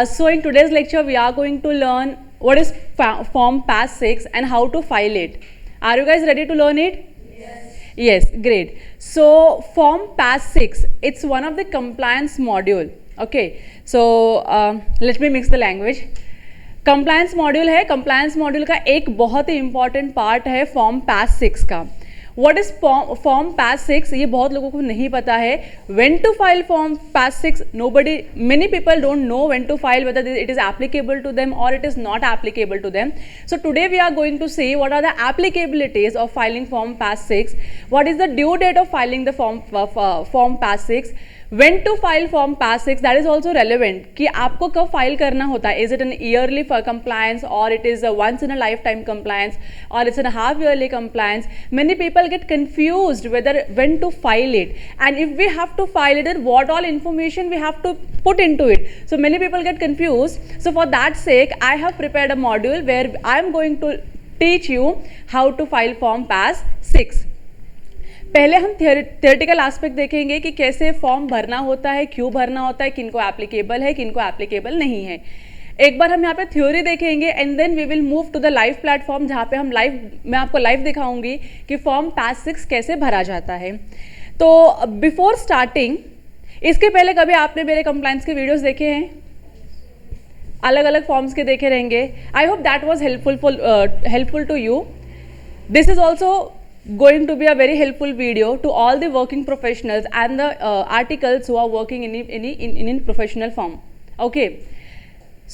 So in today's lecture, we are going to learn what is Form PAS 6 and how to file it. Are you guys ready to learn it? Yes, great. So Form PAS 6, it's one of the compliance module. Okay, so let me mix the language. Compliance module है. Compliance module का एक बहुत ही important part है form PAS 6 का. What is form PAS 6? ये बहुत लोगों को नहीं पता है. When to file form PAS 6, nobody, many people don't know when to file, whether it is applicable to them or it is not applicable to them. So today we are going to see what are the applicabilities of filing form PAS 6, what is the due date of filing the form PAS 6, when to file form PAS 6, that is also relevant कि आपको कब file करना होता है. Is it an yearly for compliance or it is a once in a lifetime compliance or it's a half yearly compliance? Many people get confused whether when to file it, and if we have to file it, then what all information we have to put into it. So many people get confused. So for that sake, I have prepared a module where I am going to teach you how to file form PAS 6. पहले हम theoretical aspect देखेंगे कि कैसे form भरना होता है, क्यों भरना होता है, किनको एप्लीकेबल है, किनको एप्लीकेबल नहीं है. एक बार हम यहाँ पे थ्योरी देखेंगे and then we will move to the live platform, जहाँ पे मैं आपको लाइव दिखाऊंगी कि फॉर्म PAS 6 कैसे भरा जाता है. तो बिफोर स्टार्टिंग, इसके पहले कभी आपने मेरे कंप्लायंस के वीडियोज़ देखे हैं? अलग अलग फॉर्म्स के देखे रहेंगे. I hope that was helpful to you. This is also going to be a very helpful video to all the working professionals and the articles who are working in professional firm. Okay,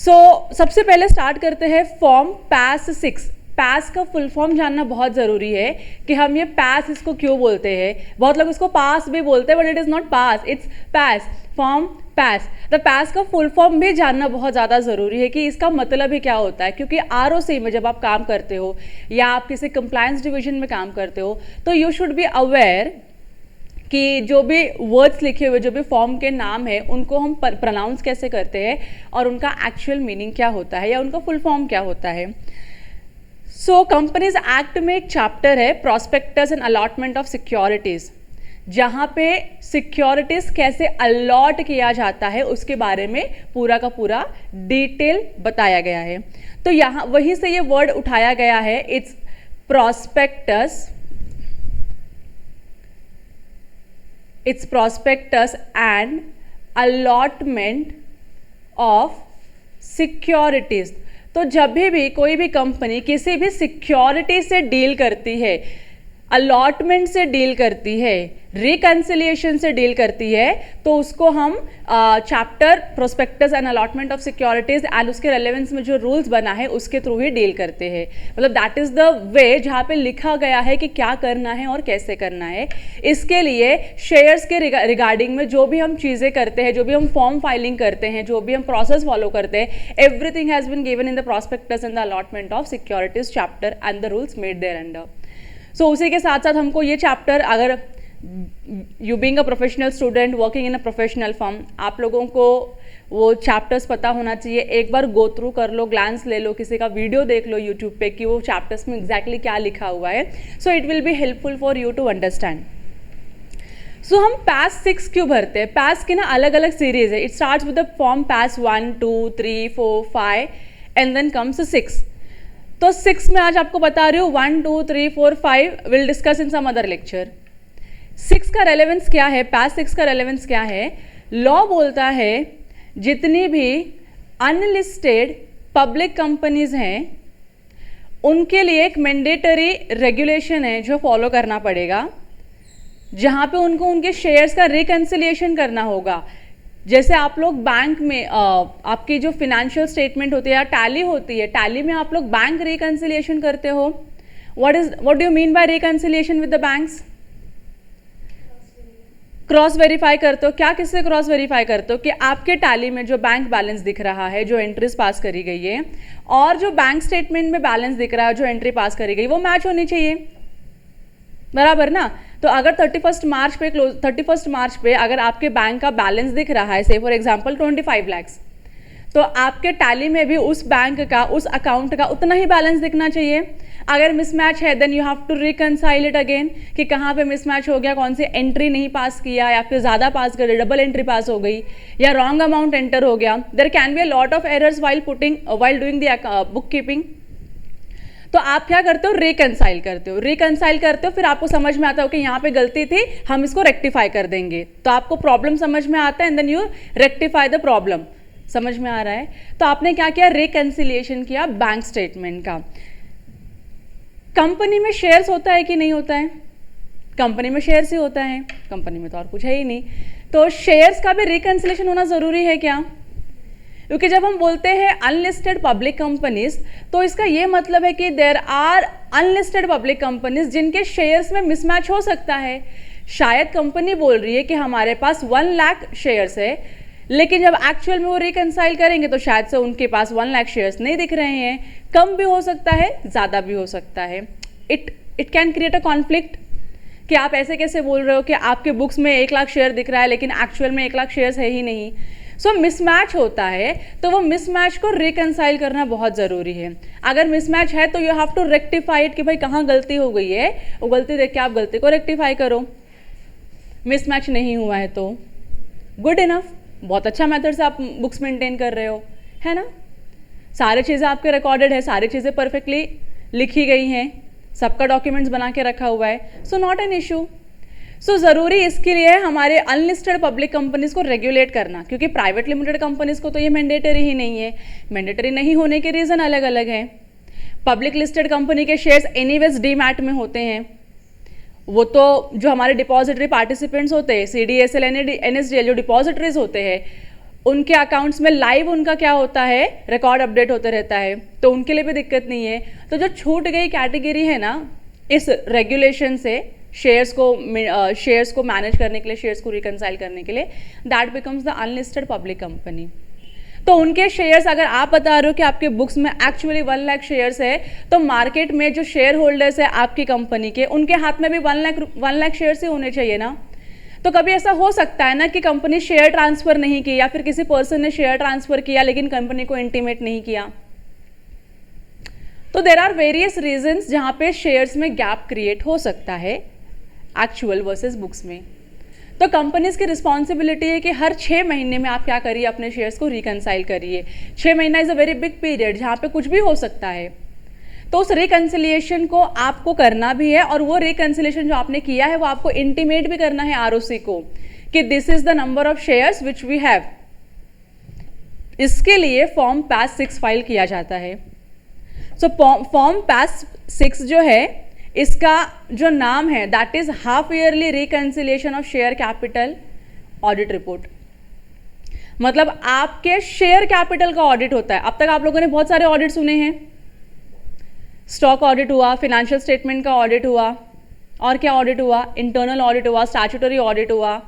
so सबसे पहले start करते हैं form PAS 6. PAS का full form जानना बहुत ज़रूरी है कि हम ये PAS इसको क्यों बोलते हैं. बहुत लोग इसको पास भी बोलते हैं, but it is not pass, it's PAS, form PAS. तो PAS का फुल फॉर्म भी जानना बहुत ज़्यादा ज़रूरी है कि इसका मतलब ही क्या होता है. क्योंकि ROC में जब आप काम करते हो या आप किसी कंप्लायंस डिवीजन में काम करते हो, तो यू शुड बी अवेयर कि जो भी वर्ड्स लिखे हुए, जो भी फॉर्म के नाम है, उनको हम प्रोनाउंस कैसे करते हैं और उनका एक्चुअल मीनिंग क्या होता है या उनका फुल फॉर्म क्या होता है. सो कंपनीज एक्ट में एक चैप्टर है prospectus and allotment of securities, जहाँ पे सिक्योरिटीज कैसे अलॉट किया जाता है उसके बारे में पूरा का पूरा डिटेल बताया गया है. तो यहाँ वहीं से ये वर्ड उठाया गया है, it's prospectus and allotment of securities. तो जब भी कोई भी कंपनी किसी भी सिक्योरिटी से डील करती है, अलॉटमेंट से डील करती है, रिकन्सिलिएशन से डील करती है, तो उसको हम chapter prospectus and allotment of securities and उसके रेलेवेंस में जो रूल्स बना है उसके थ्रू ही डील करते हैं. मतलब दैट इज द वे जहाँ पे लिखा गया है कि क्या करना है और कैसे करना है. इसके लिए शेयर्स के रिगार्डिंग में जो भी हम चीज़ें करते हैं, जो भी हम फॉर्म फाइलिंग करते हैं, जो भी हम प्रोसेस फॉलो करते हैं, everything has been given in the prospectus and the allotment of securities chapter and the rules made thereunder. So उसी के साथ साथ हमको ये चैप्टर, अगर you being a professional student working in a professional firm, आप लोगों को वो चैप्टर्स पता होना चाहिए. एक बार गो थ्रू कर लो, ग्लांस ले लो, किसी का वीडियो देख लो यूट्यूब पे कि वो चैप्टर्स में एग्जैक्टली क्या लिखा हुआ है. So it will be helpful for you to understand. So हम PAS 6 क्यों भरते हैं? PAS की ना अलग अलग सीरीज है. It starts with the form PAS 1, 2, 3, 4, 5 and then comes 6. तो 6 में आज आपको बता रही हूँ 1, 2, 3, 4, 5 will discuss in some other lecture. 6 का रेलेवेंस क्या है? PAS 6 का रेलेवेंस क्या है? लॉ बोलता है जितनी भी अनलिस्टेड पब्लिक कंपनीज हैं उनके लिए एक मैंडेटरी रेगुलेशन है जो फॉलो करना पड़ेगा, जहाँ पे उनको उनके शेयर्स का रिकन्सिलिएशन करना होगा. जैसे आप लोग बैंक में आपकी जो फिनेंशियल स्टेटमेंट होती है या टैली होती है, टैली में आप लोग बैंक रिकन्सिलिएशन करते हो. What do you mean by reconciliation with the banks? Cross verify करते हो. क्या किससे क्रॉस वेरीफाई करते हो? कि आपके टैली में जो बैंक बैलेंस दिख रहा है, जो एंट्रीज पास करी गई है, और जो बैंक स्टेटमेंट में बैलेंस दिख रहा है, जो एंट्री पास करी गई, वो मैच होनी चाहिए. बराबर ना? तो अगर 31 मार्च पे अगर आपके बैंक का बैलेंस दिख रहा है, से फॉर एग्जांपल 25 लाख, तो आपके टैली में भी उस बैंक का, उस अकाउंट का उतना ही बैलेंस दिखना चाहिए. अगर मिसमैच है then you have to reconcile it again कि कहाँ पे मिसमैच हो गया, कौन सी एंट्री नहीं पास किया या फिर ज़्यादा पास कर, डबल एंट्री पास हो गई या रॉन्ग अमाउंट एंटर हो गया. There can be a lot of errors while doing the book keeping. तो आप क्या करते हो, रिकनसाइल करते हो, फिर आपको समझ में आता हो कि यहाँ पे गलती थी, हम इसको रेक्टिफाई कर देंगे. तो आपको प्रॉब्लम समझ में आता है and then you rectify the problem. समझ में आ रहा है? तो आपने क्या किया, रिकन्सिलिएशन किया बैंक स्टेटमेंट का. कंपनी में शेयर्स होता है कि नहीं होता है? कंपनी में शेयर्स ही होता है, कंपनी में तो और कुछ है ही नहीं. तो शेयर्स का भी रिकन्सिलिएशन होना जरूरी है क्या? क्योंकि जब हम बोलते हैं अनलिस्टेड पब्लिक कंपनीज तो इसका ये मतलब है कि there are unlisted public companies जिनके शेयर्स में मिसमैच हो सकता है. शायद कंपनी बोल रही है कि हमारे पास 1 लाख शेयर्स है, लेकिन जब एक्चुअल में वो रिकनसाइल करेंगे तो शायद से उनके पास 1 लाख शेयर्स नहीं दिख रहे हैं. कम भी हो सकता है, ज़्यादा भी हो सकता है. It can create a conflict कि आप ऐसे कैसे बोल रहे हो कि आपके बुक्स में 1 लाख शेयर दिख रहा है लेकिन एक्चुअल में 1 लाख शेयर्स है ही नहीं. सो मिसमैच होता है, तो वो मिसमैच को रिकनसाइल करना बहुत ज़रूरी है. अगर मिसमैच है तो you have to rectify it कि भाई कहाँ गलती हो गई है, वो गलती देख के आप गलती को रेक्टिफाई करो. मिसमैच नहीं हुआ है तो गुड इनफ, बहुत अच्छा मेथड से आप बुक्स मेंटेन कर रहे हो, है ना. सारी चीज़ें आपके रिकॉर्डेड है, सारी चीज़ें परफेक्टली लिखी गई हैं, सबका डॉक्यूमेंट्स बना के रखा हुआ है. So not an issue. So ज़रूरी इसके लिए है हमारे अनलिस्टेड पब्लिक कंपनीज को रेगुलेट करना, क्योंकि प्राइवेट लिमिटेड कंपनीज को तो ये मैंडेटरी ही नहीं है. मैंडेटरी नहीं होने के रीज़न अलग अलग हैं. पब्लिक लिस्टेड कंपनी के शेयर्स एनीवेज डीमैट में होते हैं. वो तो जो हमारे डिपॉजिटरी पार्टिसिपेंट्स होते हैं, CDSL, NSDL, जो डिपॉजिटरीज होते हैं, उनके अकाउंट्स में लाइव उनका क्या होता है, रिकॉर्ड अपडेट होते रहता है, तो उनके लिए भी दिक्कत नहीं है. तो जो छूट गई कैटेगरी है ना इस रेगुलेशन से, शेयर्स को मैनेज करने के लिए, शेयर्स को रिकनसाइल करने के लिए, that becomes the unlisted public company. तो उनके शेयर्स, अगर आप बता रहे हो कि आपके बुक्स में एक्चुअली 1 लाख शेयर्स है, तो मार्केट में जो शेयर होल्डर्स है आपकी कंपनी के, उनके हाथ में भी 1 लाख शेयर्स ही होने चाहिए ना. तो कभी ऐसा हो सकता है ना कि कंपनी शेयर ट्रांसफर नहीं की या फिर किसी पर्सन ने शेयर ट्रांसफर किया लेकिन कंपनी को इंटीमेट नहीं किया. तो देर आर वेरियस रीजंस जहां पे शेयर्स में गैप क्रिएट हो सकता है एक्चुअल वर्सेस बुक्स में. तो कंपनीज की रिस्पॉन्सिबिलिटी है कि हर 6 महीने में आप क्या करिए, अपने शेयर्स को रिकनसाइल करिए. 6 महीना is a very big period जहाँ पे कुछ भी हो सकता है. तो उस रिकनसिलिएशन को आपको करना भी है, और वो रिकनसिलिएशन जो आपने किया है वो आपको इंटीमेट भी करना है ROC को कि this is the number of shares which we have. इसके लिए फॉर्म पास 6 फाइल किया जाता है. सो फॉर्म पास 6 जो है, इसका जो नाम है that is half yearly reconciliation of share capital audit report. मतलब आपके शेयर कैपिटल का ऑडिट होता है. अब तक आप लोगों ने बहुत सारे ऑडिट सुने हैं. स्टॉक ऑडिट हुआ, फाइनेंशियल स्टेटमेंट का ऑडिट हुआ, और क्या ऑडिट हुआ, इंटरनल ऑडिट हुआ, स्टैट्यूटरी ऑडिट हुआ,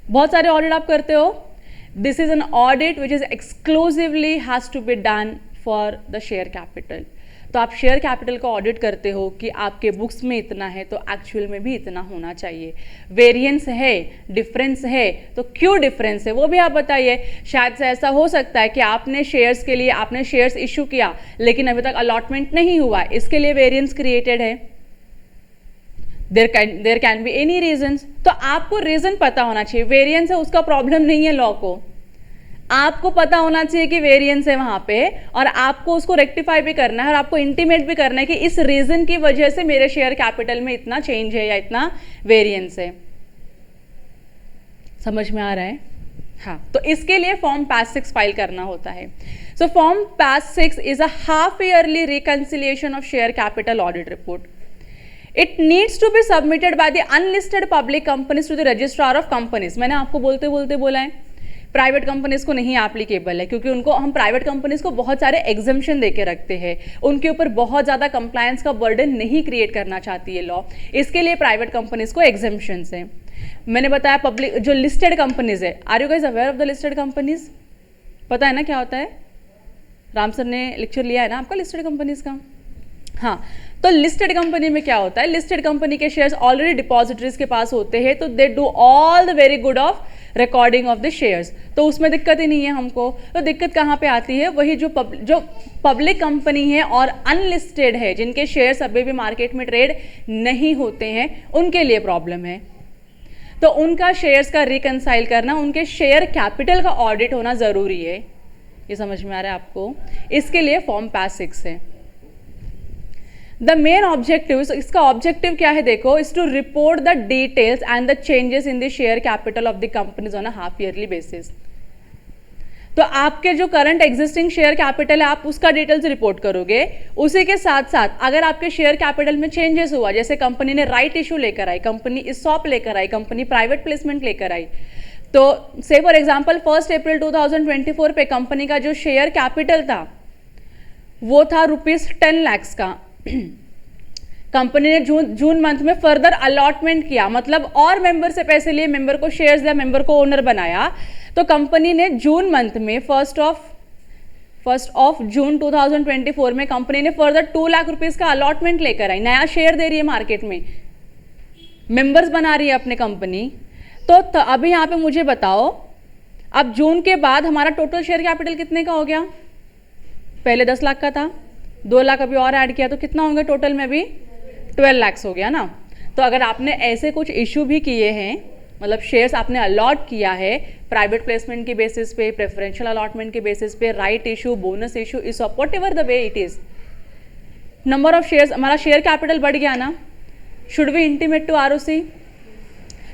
बहुत सारे ऑडिट आप करते हो. This is an audit which is exclusively has to be done for the share capital. तो आप शेयर कैपिटल का ऑडिट करते हो कि आपके बुक्स में इतना है तो एक्चुअल में भी इतना होना चाहिए. वेरिएंस है, डिफरेंस है, तो क्यों डिफरेंस है वो भी आप बताइए. शायद से ऐसा हो सकता है कि आपने शेयर्स के लिए आपने शेयर्स इशू किया लेकिन अभी तक अलॉटमेंट नहीं हुआ, इसके लिए वेरिएंस क्रिएटेड है. There can be any reasons. तो आपको रीजन पता होना चाहिए. वेरिएंस है उसका प्रॉब्लम नहीं है लॉ को, आपको पता होना चाहिए कि वेरिएंस है वहां पे, और आपको उसको रेक्टिफाई भी करना है और आपको इंटीमेट भी करना है कि इस रीजन की वजह से मेरे शेयर कैपिटल में इतना चेंज है या इतना वेरिएंस है. समझ में आ रहा है? हाँ. तो इसके लिए फॉर्म पास 6 फाइल करना होता है. So form PAS 6 is a half yearly reconciliation of share capital audit report. It needs to be submitted by the unlisted public companies to the registrar of companies. मैंने आपको बोलते बोलते बोला है private companies को नहीं एप्लीकेबल है, क्योंकि उनको हम प्राइवेट कंपनीज को बहुत सारे एग्जम्पशन देके रखते हैं. उनके ऊपर बहुत ज़्यादा कंप्लायंस का बर्डन नहीं क्रिएट करना चाहती है लॉ, इसके लिए प्राइवेट कंपनीज को एग्जम्पशंस हैं. मैंने बताया पब्लिक जो लिस्टेड कंपनीज है, are you guys aware of the listed companies? पता है ना क्या होता है? राम सर ने लेक्चर लिया है ना आपका लिस्टेड कंपनीज का. हाँ, तो लिस्टेड कंपनी में क्या होता है, लिस्टेड कंपनी के शेयर्स ऑलरेडी डिपॉजिटरीज के पास होते हैं, तो they do all the very good of recording of the shares, तो उसमें दिक्कत ही नहीं है हमको। तो दिक्कत कहाँ पे आती है, वही जो पब्लिक कंपनी है और अनलिस्टेड है, जिनके शेयर्स अभी भी मार्केट में ट्रेड नहीं होते हैं, उनके लिए प्रॉब्लम है। तो उनका शेयर्स का रिकंसाइल करना, उनके शेयर कैपिटल का ऑडिट होना ज़रूरी है। ये समझ में आ रहा है आपको? इसके लिए फॉर्म पास 6 है। द मेन ऑब्जेक्टिव, इसका ऑब्जेक्टिव क्या है देखो, is to report the details and the changes in the share capital of the companies on a half yearly basis. तो आपके जो करंट एग्जिस्टिंग शेयर कैपिटल है, आप उसका डिटेल्स रिपोर्ट करोगे। उसी के साथ साथ अगर आपके शेयर कैपिटल में चेंजेस हुआ, जैसे कंपनी ने राइट इशू लेकर आई, कंपनी ESOP लेकर आई, कंपनी प्राइवेट प्लेसमेंट लेकर आई, तो से फॉर एग्जांपल 1 अप्रैल 2024 पे कंपनी का जो शेयर कैपिटल था वो था ₹10 लाख का। कंपनी ने जून मंथ में फर्दर अलॉटमेंट किया, मतलब और मेंबर से पैसे लिए, मेंबर को शेयर्स दिया, मेंबर को ओनर बनाया। तो कंपनी ने जून मंथ में फर्स्ट ऑफ जून 2024 में कंपनी ने फर्दर 2 लाख रुपीस का अलॉटमेंट लेकर आई, नया शेयर दे रही है मार्केट में, मेंबर्स बना रही है अपने कंपनी। तो अभी यहाँ पे मुझे बताओ, अब जून के बाद हमारा टोटल शेयर कैपिटल कितने का हो गया? पहले 10 लाख का था, 2 लाख अभी और ऐड किया, तो कितना होंगे टोटल में? भी 12 लाख हो गया ना। तो अगर आपने ऐसे कुछ इशू भी किए हैं, मतलब शेयर्स आपने अलॉट किया है प्राइवेट प्लेसमेंट के बेसिस पे, प्रेफरेंशियल अलॉटमेंट के बेसिस पे, right issue, bonus issue, ESOP, whatever the way it is, number of shares, हमारा शेयर कैपिटल बढ़ गया ना। Should we intimate to ROC?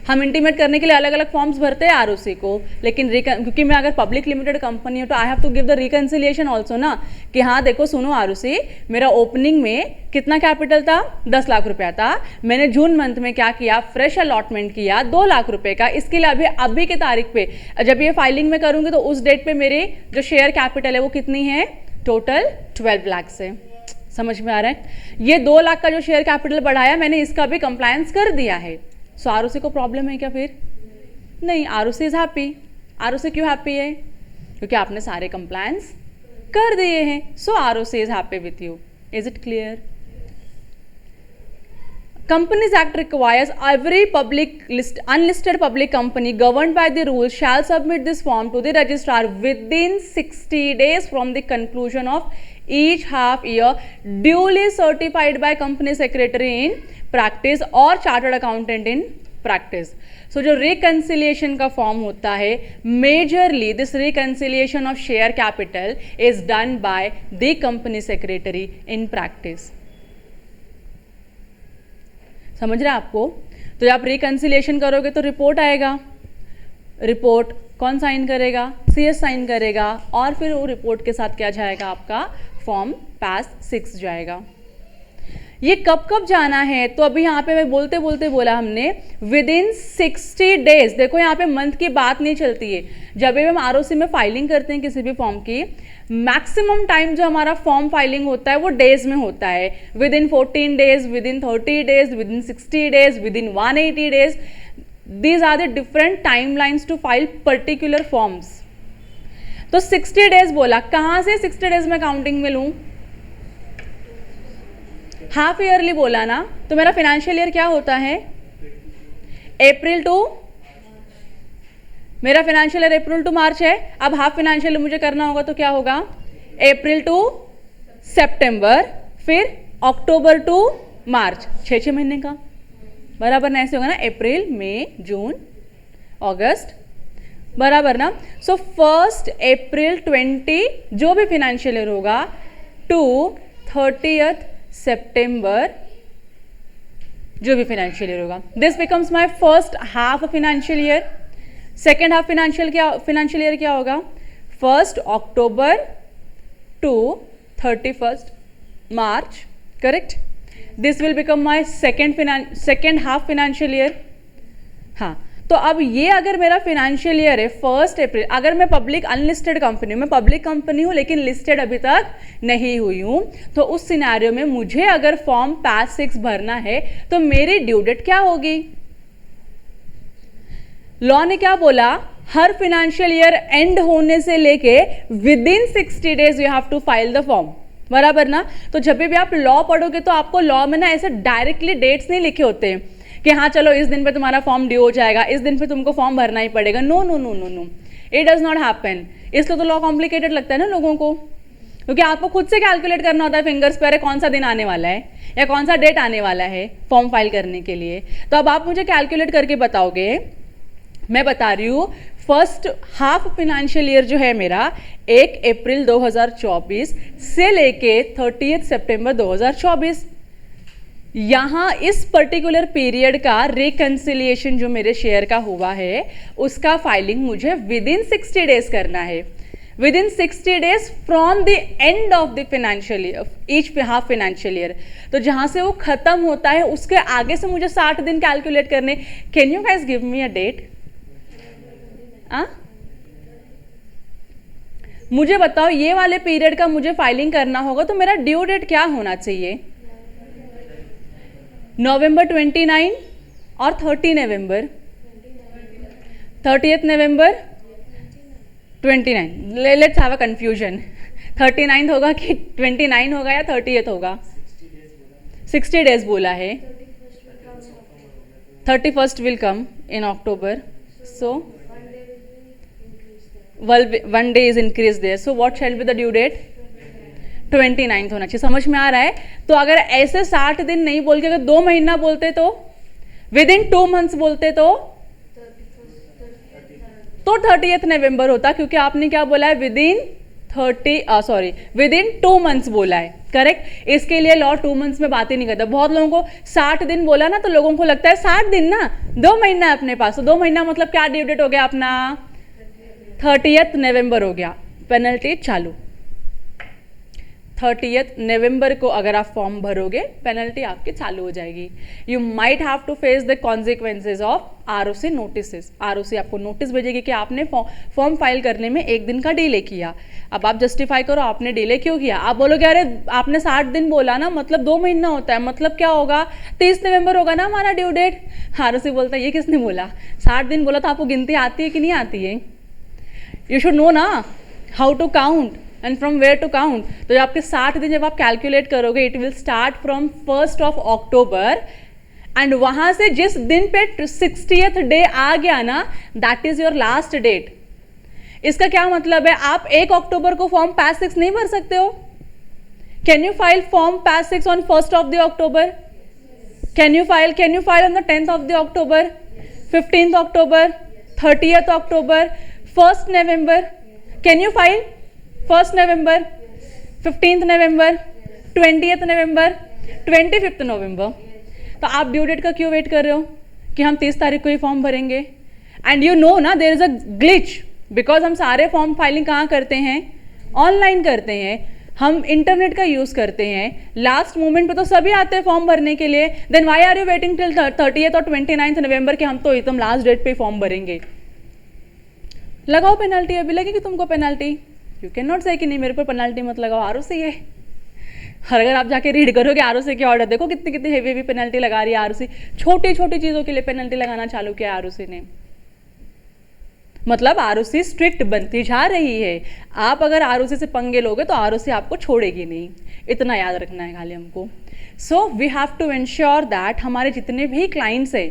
हम इंटीमेट करने के लिए अलग अलग फॉर्म्स भरते हैं ROC को, लेकिन क्योंकि मैं अगर पब्लिक लिमिटेड कंपनी हूँ तो I have to give the reconciliation also ना, कि हाँ देखो सुनो ROC, मेरा ओपनिंग में कितना कैपिटल था? 10 लाख रुपया था, मैंने जून मंथ में क्या किया? फ्रेश अलॉटमेंट किया 2 लाख रुपए का। इसके लिए अभी की तारीख पे जब ये फाइलिंग में करूंगी तो उस डेट पे मेरे जो शेयर कैपिटल है वो कितनी है? टोटल 12 लाख से। समझ में आ रहा है? ये 2 लाख का जो शेयर कैपिटल बढ़ाया मैंने, इसका भी कंप्लायंस कर दिया है। सो ROC को प्रॉब्लम है क्या फिर? नहीं, ROC इज हैप्पी। ROC क्यों हैप्पी है? क्योंकि आपने सारे कंप्लायंस कर दिए हैं। सो ROC is happy with you. Is it clear? Companies Act requires every unlisted public company governed by the rules shall submit this form to the registrar within 60 days from the conclusion of each half year, duly certified by company secretary in practice or chartered accountant in practice. So जो reconciliation का form होता है, majorly this reconciliation of share capital is done by the company secretary in practice. समझ रहे हैं आपको? तो जब आप रिकंसिलिएशन करोगे तो रिपोर्ट आएगा, रिपोर्ट कौन साइन करेगा? CS साइन करेगा, और फिर वो रिपोर्ट के साथ क्या जाएगा? आपका फॉर्म पास 6 जाएगा। ये कब कब जाना है? तो अभी यहाँ पे मैं बोलते बोलते बोला हमने विद इन 60 डेज। देखो यहाँ पे मंथ की बात नहीं चलती है। जब भी हम ROC में फाइलिंग करते हैं किसी भी फॉर्म की, मैक्सिमम टाइम जो हमारा फॉर्म फाइलिंग होता है वो डेज में होता है। Within 14 days, within 30 days, within 60 days, within 180 days. These are the different time lines to file particular forms. तो 60 डेज बोला, कहाँ से 60 डेज में काउंटिंग में लूँ? हाफ ईयरली बोला ना, तो मेरा फाइनेंशियल ईयर क्या होता है? अप्रैल टू, मेरा फाइनेंशियल ईयर अप्रैल टू मार्च है। अब हाफ फाइनेंशियल मुझे करना होगा तो क्या होगा? अप्रैल टू सितंबर, फिर अक्टूबर टू मार्च, 6 महीने का बराबर ना, ऐसे होगा ना, अप्रैल, मई, जून, अगस्त, बराबर ना। सो 1 अप्रैल 20 जो भी फाइनेंशियल ईयर होगा टू 30 सितंबर जो भी फाइनेंशियल ईयर होगा, this becomes my first half financial year. Second half financial year क्या होगा? 1 अक्टूबर to 31 March, correct? This will become my second half financial year. हाँ, तो अब ये अगर मेरा फाइनेंशियल ईयर है 1 अप्रैल, अगर मैं पब्लिक अनलिस्टेड कंपनी हूँ, मैं पब्लिक कंपनी हूँ लेकिन लिस्टेड अभी तक नहीं हुई हूँ, तो उस सिनेरियो में मुझे अगर फॉर्म पास 6 भरना है तो मेरी ड्यू डेट क्या होगी? लॉ ने क्या बोला? हर फाइनेंशियल ईयर एंड होने से लेके within 60 days you have to file the form. बराबर ना। तो जब भी आप लॉ पढ़ोगे तो आपको लॉ में ना ऐसे डायरेक्टली डेट्स नहीं लिखे होते हैं कि हाँ चलो इस दिन पे तुम्हारा फॉर्म ड्यू हो जाएगा, इस दिन पे तुमको फॉर्म भरना ही पड़ेगा। No no no no no, it does not happen. इसलिए तो लॉ कॉम्प्लिकेटेड लगता है ना लोगों को, क्योंकि आपको खुद से कैलकुलेट करना होता है फिंगर्स पे, अरे कौन सा दिन आने वाला है या कौन सा डेट आने वाला है फॉर्म फाइल करने के लिए। तो अब आप मुझे कैलकुलेट करके बताओगे। मैं बता रही हूँ फर्स्ट हाफ फिनेंशियल ईयर जो है मेरा 1 अप्रैल 2024 से लेके 30 सितंबर 2024, यहाँ इस पर्टिकुलर पीरियड का रिकंसिलिएशन जो मेरे शेयर का हुआ है उसका फाइलिंग मुझे विद इन 60 डेज करना है, within 60 days from the end of the financial year, each half financial year. तो जहाँ से वो खत्म होता है उसके आगे से मुझे 60 दिन कैलकुलेट करने। Can you guys give me a date? मुझे बताओ ये वाले पीरियड का मुझे फाइलिंग करना होगा तो मेरा ड्यू डेट क्या होना चाहिए? नवंबर 29 और 30 नवंबर, 30th November 29। Let's have a confusion, 39 होगा कि 29 होगा या 30th होगा? 60 डेज बोला है। 31st will come in October, so one day is increased there, so what shall be the due date? 29th होना चाहिए। समझ में आ रहा है? तो अगर ऐसे 60 दिन नहीं बोल के अगर 2 महीना बोलते तो, विद इन 2 मंथ्स बोलते तो 30th नवंबर होता, क्योंकि आपने क्या बोला है? विद इन 2 मंथ्स बोला है, करेक्ट। इसके लिए लॉ 2 मंथ्स में बात ही नहीं करता। बहुत लोगों को 60 दिन बोला ना तो लोगों को लगता है 60 दिन ना 2 महीना है अपने पास, तो 2 महीना मतलब क्या ड्यू डेट हो गया अपना? 30th नवंबर हो गया। पेनल्टी चालू। 30th नवंबर को अगर आप फॉर्म भरोगे पेनल्टी आपकी चालू हो जाएगी। You might have to face the consequences of ROC notice. ROC आपको नोटिस भेजेगी कि आपने फॉर्म फाइल करने में 1 दिन का डिले किया। अब आप जस्टिफाई करो आपने डिले क्यों किया। आप बोलोगे अरे आपने 60 दिन बोला ना, मतलब 2 महीना होता है, मतलब क्या होगा? 30 नवंबर होगा ना हमारा ड्यू डेट। आरओसी बोलता है ये किसने बोला? 60 दिन बोला तो आपको गिनती आती है कि नहीं आती है? यू शुड नो ना how to count and from where to count. तो आपके 60 दिन जब आप कैलकुलेट करोगे it will start from 1st of October, and वहां से जिस दिन पे 60th डे आ गया ना that is your last date. इसका क्या मतलब है? आप 1 अक्टूबर को फॉर्म पास 6 नहीं भर सकते हो। Can you file form PAS 6 on 1st of the October? Can you file on the 10th of the October, 15th October, 30th October, 1st November? Can you file 1st November, 15th November, 20th November, 25th नवंबर? तो आप due date का क्यों wait कर रहे हो कि हम 30 तारीख को ही फॉर्म भरेंगे? एंड यू नो ना there is a glitch, because हम सारे फॉर्म फाइलिंग कहाँ करते हैं? ऑनलाइन करते हैं, हम इंटरनेट का यूज करते हैं। लास्ट मोमेंट पे तो सभी आते हैं फॉर्म भरने के लिए। Then why are you waiting till 30th और 29th नवंबर कि हम तो एकदम लास्ट डेट पे फॉर्म भरेंगे? लगाओ पेनल्टी, अभी लगेगी तुमको पेनल्टी। यू कैन नॉट से कि नहीं मेरे पर पेनल्टी मत लगाओ, आरओसी है। और अगर आप जाके रीड करोगे आरओसी के ऑर्डर, देखो कितनी कितनी हेवी हेवी पेनल्टी लगा रही है आरओसी। छोटी छोटी चीजों के लिए पेनल्टी लगाना चालू किया आरओसी ने। मतलब आरओसी स्ट्रिक्ट बनती जा रही है। आप अगर आरओसी से पंगे लोगे तो आरओसी आपको छोड़ेगी नहीं, इतना याद रखना है खाली हमको। So we have to ensure that हमारे जितने भी क्लाइंट्स है,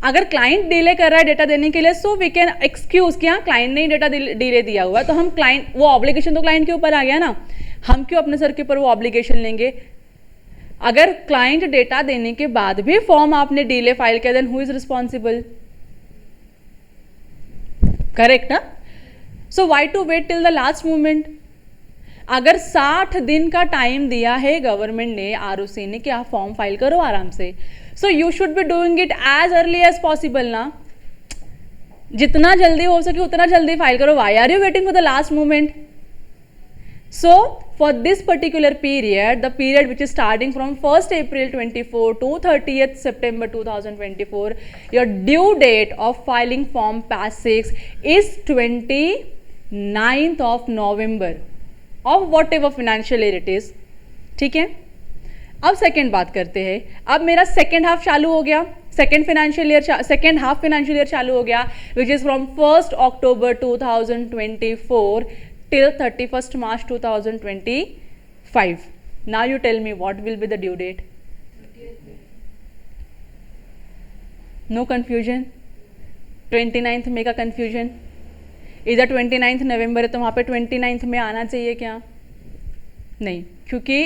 अगर क्लाइंट डिले कर रहा है डेटा देने के लिए, सो वी कैन एक्सक्यूज कि हाँ क्लाइंट ने डेटा डिले दिया हुआ है, तो हम क्लाइंट, वो ऑब्लिगेशन तो क्लाइंट के ऊपर आ गया ना, हम क्यों अपने सर के ऊपर वो ऑब्लिगेशन लेंगे? अगर क्लाइंट डेटा देने के बाद भी फॉर्म आपने डिले फाइल किया, then who is responsible? Correct ना? So why to wait till the last moment? अगर 60 दिन का टाइम दिया है गवर्नमेंट ने, आरओसी ने, कि आप फॉर्म फाइल करो आराम से, so you should be doing it as early as possible ना। जितना जल्दी हो सके उतना जल्दी फाइल करो। Why are you waiting for the last moment? So for this particular period, the period which is starting from 1st April 24 to 30th September 2024, your due date of filing form PAS 6 is 29th of November of whatever financial year it is. ठीक है? अब second बात करते हैं। अब मेरा second half चालू हो गया, सेकेंड हाफ फाइनेंशियल ईयर चालू हो गया, which is from 1st October 2024 till 31st March 2025, 5. Now you tell me what will be the due date? No confusion? 29th May का confusion? इधर 29th नवंबर है तो वहाँ पे 29th में आना चाहिए क्या? नहीं, क्योंकि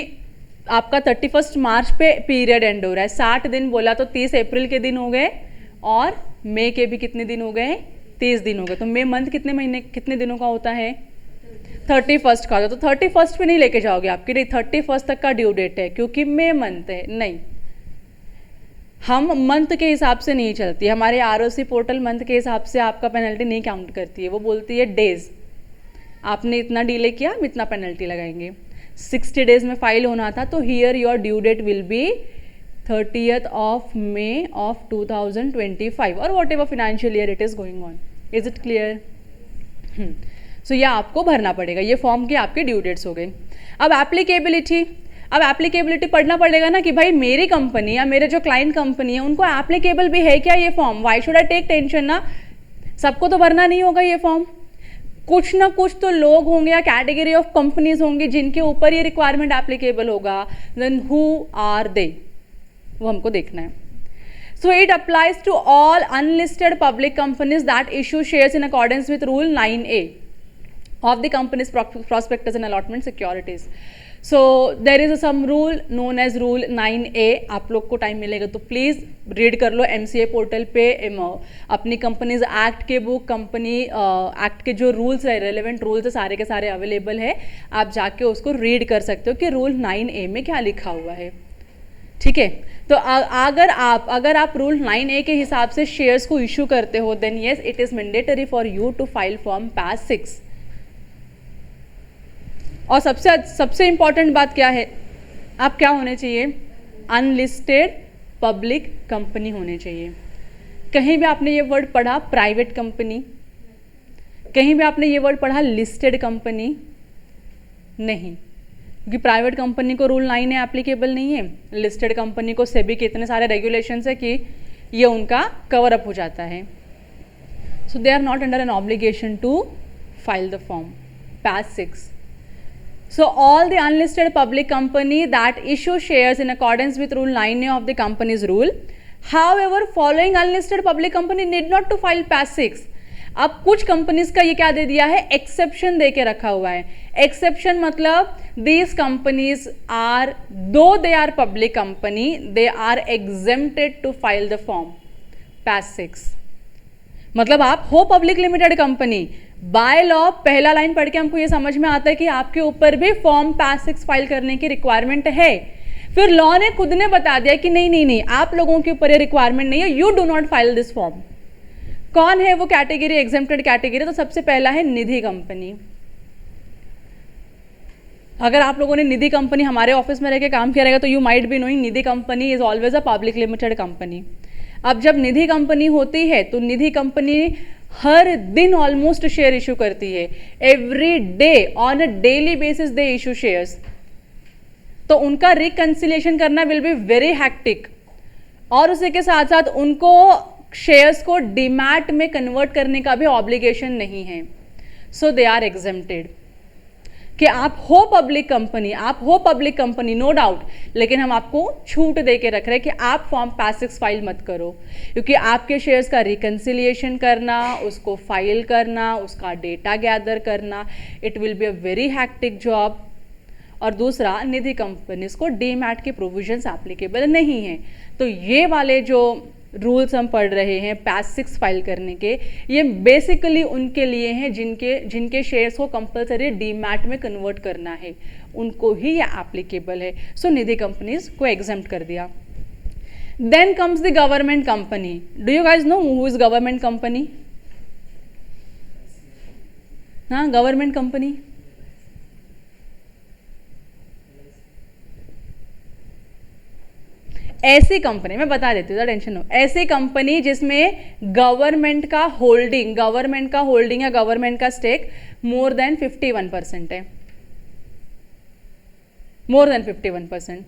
आपका 31 मार्च पे पीरियड एंड हो रहा है. 60 दिन बोला तो 30 अप्रैल के दिन हो गए और मई के भी कितने दिन हो गए? 30 दिन हो गए. तो मई मंथ कितने दिनों का होता है? 31st का. तो 31st पे नहीं लेके जाओगे आपके लिए 31st तक का ड्यू डेट है क्योंकि मई मंथ है. नहीं, हम मंथ के हिसाब से नहीं चलती. हमारे आरओसी पोर्टल मंथ के हिसाब से आपका पेनल्टी नहीं काउंट करती है. वो बोलती है डेज. आपने इतना डिले किया हम इतना पेनल्टी लगाएंगे. 60 डेज में फाइल होना था तो here your due date will be 30th of May of 2025 और whatever financial year it is going on. Is it clear? So ये आपको भरना पड़ेगा. ये फॉर्म की आपके ड्यू डेट्स हो गए. अब एप्लीकेबिलिटी पढ़ना पड़ेगा ना कि भाई मेरी कंपनी या मेरे जो क्लाइंट कंपनी है उनको एप्लीकेबल भी है क्या ये form. Why should I take tension ना. सबको तो भरना नहीं होगा ये फॉर्म. कुछ ना कुछ तो लोग होंगे या कैटेगरी ऑफ कंपनीज होंगी जिनके ऊपर ये रिक्वायरमेंट एप्लीकेबल होगा. देन हु आर दे, वो हमको देखना है. So it applies to all unlisted public companies that issue shares in accordance with Rule 9A of the company's prospectus and allotment securities. So there is some rule known as Rule 9A. आप लोग को time मिलेगा तो please read कर लो MCA portal पे. अपनी companies act के book, company act के जो रूल्स है, रेलेवेंट रूल्स है, सारे के सारे अवेलेबल है. आप जाके उसको रीड कर सकते हो कि रूल 9A में क्या लिखा हुआ है. ठीक है. तो अगर आप रूल 9A के हिसाब से शेयर्स को इशू करते हो then yes it is mandatory for you to file form PAS 6. और सबसे इंपॉर्टेंट बात क्या है? आप क्या होने चाहिए? अनलिस्टेड पब्लिक कंपनी होने चाहिए. कहीं भी आपने ये वर्ड पढ़ा प्राइवेट कंपनी, कहीं भी आपने ये वर्ड पढ़ा लिस्टेड कंपनी नहीं, क्योंकि प्राइवेट कंपनी को रूल 9 एप्लीकेबल नहीं है. लिस्टेड कंपनी को सेबी के इतने सारे रेगुलेशंस है कि ये उनका कवर अप हो जाता है. So they are not under an obligation to file the form PAS 6. So all the unlisted public company that issue shares in accordance with Rule 9A of the company's rule. However, following unlisted public company need not to file PAS 6. अब कुछ companies का ये क्या दे दिया है? Exception दे के रखा हुआ है. एक्सेप्शन मतलब these companies are, though they are public company, they are exempted to file the form PAS 6. मतलब आप हो public limited company, by law पहला लाइन पढ़ के हमको ये समझ में आता है कि आपके ऊपर भी फॉर्म पास 6 फाइल करने की रिक्वायरमेंट है. फिर लॉ ने खुद ने बता दिया कि नहीं आप लोगों के ऊपर ये रिक्वायरमेंट नहीं है, you do not file this form. कौन है वो कैटेगरी, एग्जेम्प्टेड कैटेगरी? तो सबसे पहला है निधि कंपनी. अगर आप लोगों ने निधि कंपनी हमारे ऑफिस में रह के काम किया रहेगा तो you might be knowing Nidhi company is always a public limited company. अब जब निधि कंपनी होती है तो निधि कंपनी हर दिन ऑलमोस्ट शेयर इशू करती है. Every day on a daily basis they issue shares. तो उनका रिकंसिलिएशन करना विल बी वेरी हैक्टिक. और उसी के साथ साथ उनको शेयर्स को डीमैट में कन्वर्ट करने का भी ऑब्लिगेशन नहीं है. So they are exempted. कि आप हो पब्लिक कंपनी नो डाउट, लेकिन हम आपको छूट दे के रख रहे हैं कि आप फॉर्म पास 6 फाइल मत करो, क्योंकि आपके शेयर्स का रिकंसिलिएशन करना, उसको फाइल करना, उसका डेटा गैदर करना, it will be a very hectic job. और दूसरा, निधि कंपनीज को डीमैट के प्रोविजंस एप्लीकेबल नहीं हैं. तो ये वाले जो रूल्स हम पढ़ रहे हैं पास 6 फाइल करने के, ये बेसिकली उनके लिए हैं जिनके शेयर्स को कंपलसरी डीमैट में कन्वर्ट करना है, उनको ही ये एप्लीकेबल है. सो निधि कंपनीज को एग्जेम्प्ट कर दिया. Then comes the government company. Do you guys know who is government company? हाँ, गवर्नमेंट कंपनी ऐसी कंपनी, मैं बता देती हूँ, टेंशन हो, ऐसी कंपनी जिसमें गवर्नमेंट का होल्डिंग या गवर्नमेंट का स्टेक मोर देन 51% है. More than 51%.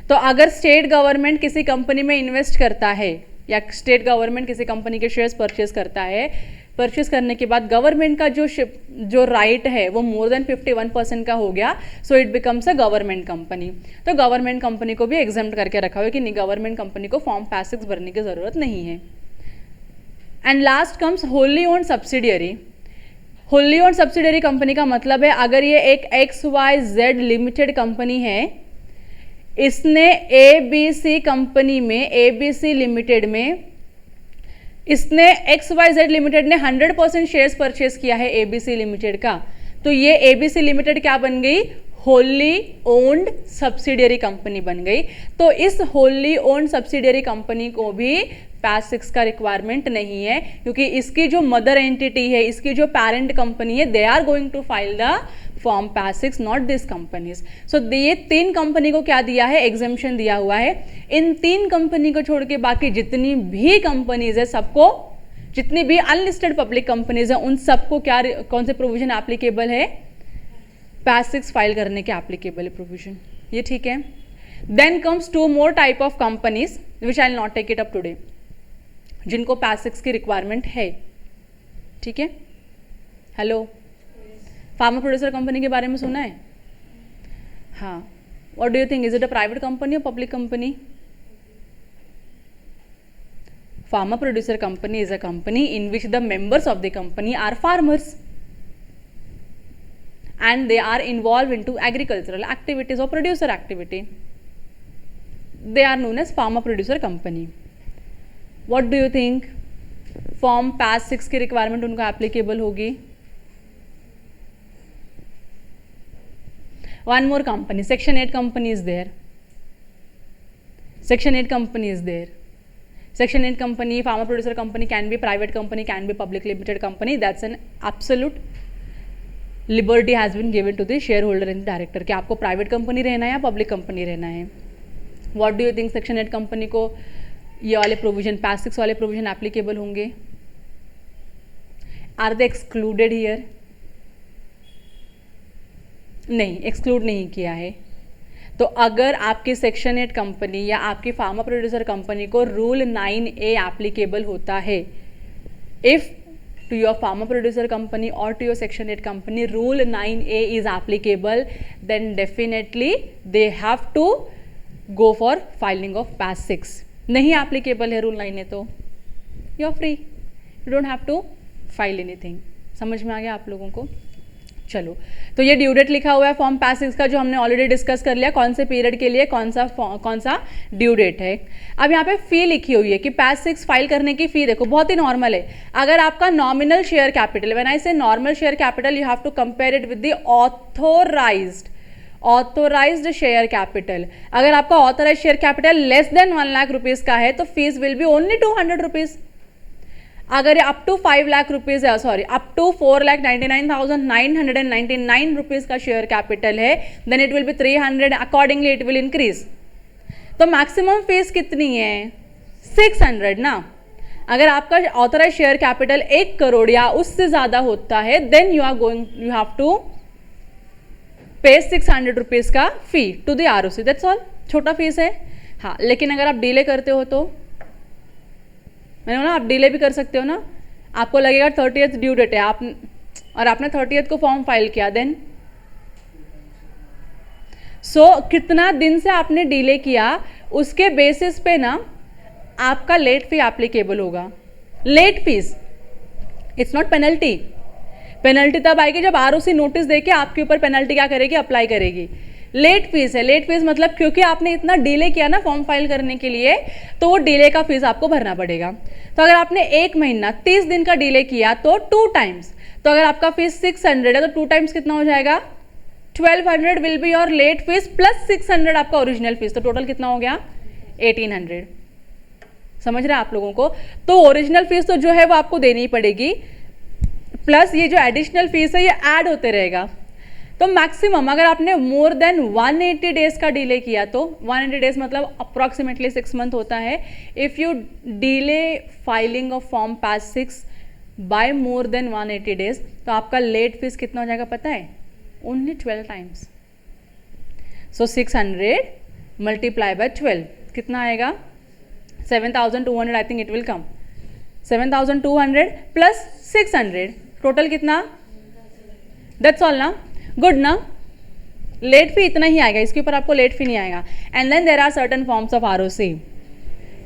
तो अगर स्टेट गवर्नमेंट किसी कंपनी में इन्वेस्ट करता है या स्टेट गवर्नमेंट किसी कंपनी के शेयर्स परचेज करता है परचेस करने के बाद गवर्नमेंट का जो राइट है वो मोर देन 51% का हो गया, so it becomes a government company. तो गवर्नमेंट कंपनी को भी एग्जाम्प्ट करके रखा हुआ है कि नहीं, गवर्नमेंट कंपनी को फॉर्म पास 6 भरने की ज़रूरत नहीं है। And last comes wholly owned subsidiary. Wholly owned subsidiary company का मतलब है अगर ये एक XYZ लिमिटेड कंपनी है, इसने ABC कंपनी में, ABC लिमिटेड में इसने XYZ लिमिटेड ने 100% शेयर्स परचेस किया है ABC लिमिटेड का, तो ये ABC लिमिटेड क्या बन गई, होली ओन्ड सब्सिडियरी कंपनी बन गई। तो इस होली ओन्ड सब्सिडियरी कंपनी को भी पास 6 का रिक्वायरमेंट नहीं है, क्योंकि इसकी जो मदर एंटिटी है, इसकी जो पेरेंट कंपनी है, they are going to file the form PAS 6, not this companies. So ये 3 कंपनी को क्या दिया है, एग्जेम्पशन दिया हुआ है। इन 3 कंपनी को छोड़ के बाकी जितनी भी कंपनीज है सबको, जितनी भी अनलिस्टेड पब्लिक कंपनीज है उन सबको क्या, कौन से प्रोविजन एप्लीकेबल है, पास 6 फाइल करने के एप्लीकेबल है प्रोविजन। ये ठीक है। Then comes 2 more type of companies which I will not take it up today, जिनको पास 6 की रिक्वायरमेंट है। ठीक है, हेलो, फार्मा प्रोड्यूसर कंपनी के बारे में सुना है? हाँ, what do you think, is it a private company और public company? Farmer producer company is a company in which the members of the company are farmers and they are involved into agricultural activities or producer activity. They are known as farmer producer company. What do you think? Form PAS 6 की requirement उनको applicable होगी? One more company, Section 8 company is there. Section 8 company is there. Section 8 company, farmer producer company can be private company, can be public limited company. That's an absolute liberty has been given to the share holder and director कि आपको private company रहना है या public company रहना है। What do you think, section 8 company को ये वाले प्रोविजन, पास 6 वाले प्रोविजन एप्लीकेबल होंगे? Are they excluded here? नहीं, एक्सक्लूड नहीं किया है। तो अगर आपकी सेक्शन 8 कंपनी या आपकी फार्मा प्रोड्यूसर कंपनी को रूल 9A एप्लीकेबल होता है, if to your farmer producer company or to your section 8 company rule 9A is applicable, then definitely they have to go for filing of pass 6. नहीं applicable है rule 9A तो you are free, you don't have to file anything. समझ में आ गया आप लोगों को? चलो, तो ये ड्यू डेट लिखा हुआ है फॉर्म पास 6 का, जो हमने ऑलरेडी डिस्कस कर लिया, कौन से पीरियड के लिए कौन सा ड्यू डेट है। अब यहाँ पे फी लिखी हुई है कि पास 6 फाइल करने की फी देखो बहुत ही नॉर्मल है। अगर आपका nominal share capital, when I say normal share capital, you have to compare it with the authorised share capital. अगर आपका authorise share capital less than 1 lakh rupees का है तो fees will be only 200 rupees. अगर up to 5 lakh rupees है, sorry up to 4,99,999 rupees का share capital है, then it will be 300, accordingly it will increase. तो मैक्सिमम फीस कितनी है? 600 ना। अगर आपका ऑथराइज शेयर कैपिटल 1 करोड़ या उससे ज्यादा होता है, देन यू हैव टू पे 600 रुपीज का fee to the ROC, that's all. छोटा फीस है। हाँ, लेकिन अगर आप डिले करते हो तो मैंने बोला आप डिले भी कर सकते हो ना। आपको लगेगा 30th ड्यू डेट है, और आपने 30th को फॉर्म फाइल किया, देन कितना दिन से आपने डिले किया उसके बेसिस पे ना आपका लेट फी एप्लीकेबल होगा। Late fees, it's not penalty. Penalty तब आएगी जब ROC नोटिस देके आपके ऊपर पेनल्टी क्या करेगी, अप्लाई करेगी। लेट फीस है। लेट फीस मतलब क्योंकि आपने इतना डिले किया ना फॉर्म फाइल करने के लिए, तो वो डिले का फीस आपको भरना पड़ेगा। तो अगर आपने 1 महीना 30 दिन का डिले किया तो 2 टाइम्स, तो अगर आपका फीस 600 है तो 2 टाइम्स कितना हो जाएगा, 1200 will be your late fees plus 600 आपका ओरिजिनल फीस, तो टोटल कितना हो गया, 1800। समझ रहे हैं आप लोगों को? तो ओरिजिनल फीस तो जो है वो आपको देनी ही पड़ेगी, प्लस ये जो एडिशनल फीस है ये ऐड होते रहेगा। तो मैक्सिमम अगर आपने मोर देन 180 डेज का डिले किया तो 180 डेज मतलब अप्रॉक्सीमेटली 6 मंथ होता है। If you delay filing of form PAS 6 by more than 180 days, तो आपका लेट फीस कितना हो जाएगा पता है, only 12 times. So 600 multiply by 12 कितना आएगा, 7200 I think it will come. 7,200 plus 600, total कितना? दैट्स ऑल ना, गुड ना. लेट फी इतना ही आएगा, इसके ऊपर आपको लेट फी नहीं आएगा. And then there are certain forms of ROC,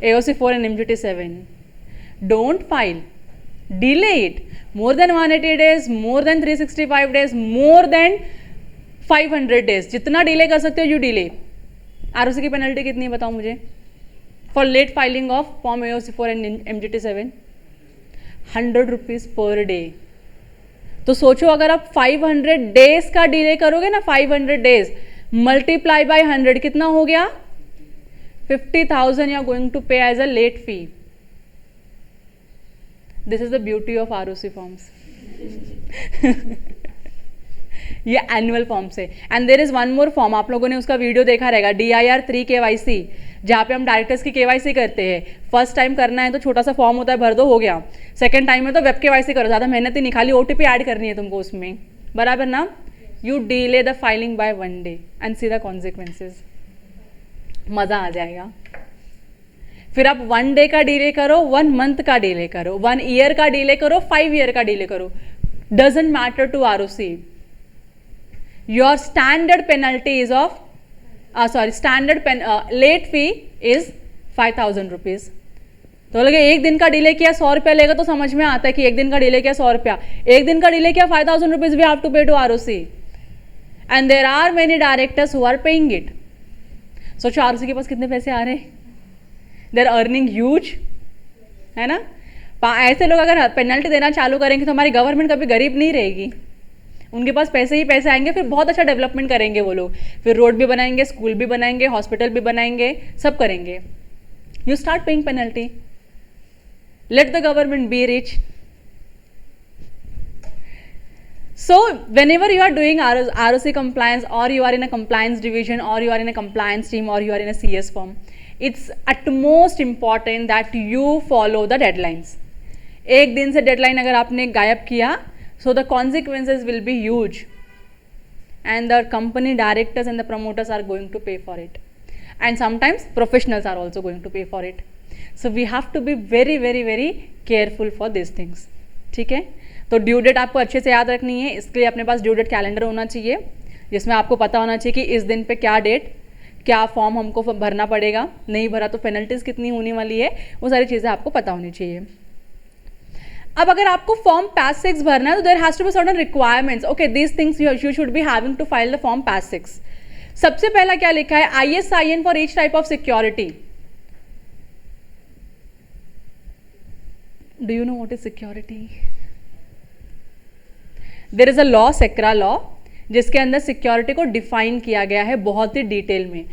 AOC 4 and MGT 7. Don't file, delay it more than 180 days, more than 365 days, more than 500 days. जितना डिले कर सकते हो यू डिले. ROC की पेनल्टी कितनी है बताओ मुझे for late filing of form AOC 4 and MGT 7? 100 rupees per day. तो सोचो अगर आप 500 डेज का डिले करोगे ना, 500 डेज मल्टीप्लाई बाय 100 कितना हो गया? 50,000 you are going to pay as a late fee. This is the beauty of ROC forms. ये एनुअल फॉर्म से. And there is one more form, आप लोगों ने उसका वीडियो देखा रहेगा, DIR 3 KYC, जहाँ पे हम डायरेक्टर्स की KYC करते हैं. फर्स्ट टाइम करना है तो छोटा सा फॉर्म होता है, भर दो, हो गया. सेकंड टाइम में तो वेब KYC करो, ज़्यादा मेहनत ही नहीं, खाली OTP ऐड करनी है तुमको उसमें, बराबर ना. You delay the filing by 1 day and see the consequences. मज़ा आ जाएगा. फिर आप 1 day का डिले करो, 1 month का डिले करो, 1 year का डिले करो, 5 year का डिले करो, doesn't matter to ROC. Your standard penalty is of late fee is 5,000 rupees. तो लगे एक दिन का डिले किया 100 रुपया लेगा, तो समझ में आता है कि एक दिन का डिले किया 100 रुपया, एक दिन का डिले किया 5,000 rupees we have to pay to ROC. And there are many directors who are paying it. सोचो ROC के पास कितने पैसे आ रहे हैं, दे आर अर्निंग ह्यूज, है ना. ऐसे लोग अगर पेनल्टी देना चालू करेंगे तो हमारी गवर्नमेंट कभी गरीब नहीं रहेगी. उनके पास पैसे ही पैसे आएंगे, फिर बहुत अच्छा डेवलपमेंट करेंगे वो लोग, फिर रोड भी बनाएंगे, स्कूल भी बनाएंगे, हॉस्पिटल भी बनाएंगे, सब करेंगे. You start paying penalty, let the government be rich. So whenever you are doing ROC compliance, or you are in a compliance division, or you are in a compliance team, or you are in a CS firm, it's at most important that you follow the deadlines. एक दिन से deadline अगर आपने गायब किया, so the consequences will be huge, and the company directors and the promoters are going to pay for it, and sometimes professionals are also going to pay for it. So we have to be very very very careful for these things. ठीक है. तो due date आपको अच्छे से याद रखनी है, इसके लिए अपने पास ड्यू डेट कैलेंडर होना चाहिए, जिसमें आपको पता होना चाहिए कि इस दिन पे क्या डेट, क्या फॉर्म हमको भरना पड़ेगा, नहीं भरा तो पेनल्टीज कितनी होने वाली है, वो सारी चीज़ें आपको पता होनी चाहिए. अब अगर आपको फॉर्म PAS 6 भरना है तो there has to be certain requirements. Okay, these things you should be having to file the form PAS 6. सबसे पहला क्या लिखा है? ISIN for each type of security. Do you know what is security? There is a law, SCRA law, जिसके अंदर security को define किया गया है बहुत ही डिटेल में,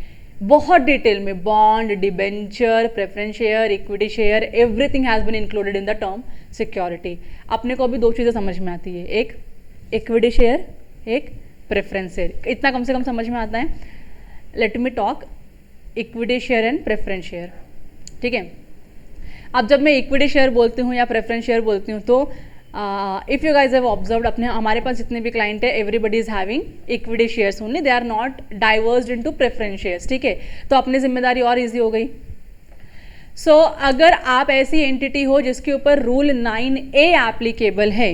बहुत डिटेल में. Bond, debenture, preference share, equity share, everything has been included in the term security. अपने को अभी दो चीज़ें समझ में आती है, एक इक्विटी शेयर, एक प्रेफरेंस शेयर. इतना कम से कम समझ में आता है. Let me talk equity share and preference share. ठीक है. अब जब मैं इक्विटी शेयर बोलती हूँ या प्रेफरेंस शेयर बोलती हूँ तो if you guys have observed, अपने हमारे पास जितने भी क्लाइंट है, everybody is having equity shares only, they are not diversed into preference shares. ठीक है. तो अपनी जिम्मेदारी और इजी हो गई. सो अगर आप ऐसी एंटिटी हो जिसके ऊपर रूल 9A एप्लीकेबल है,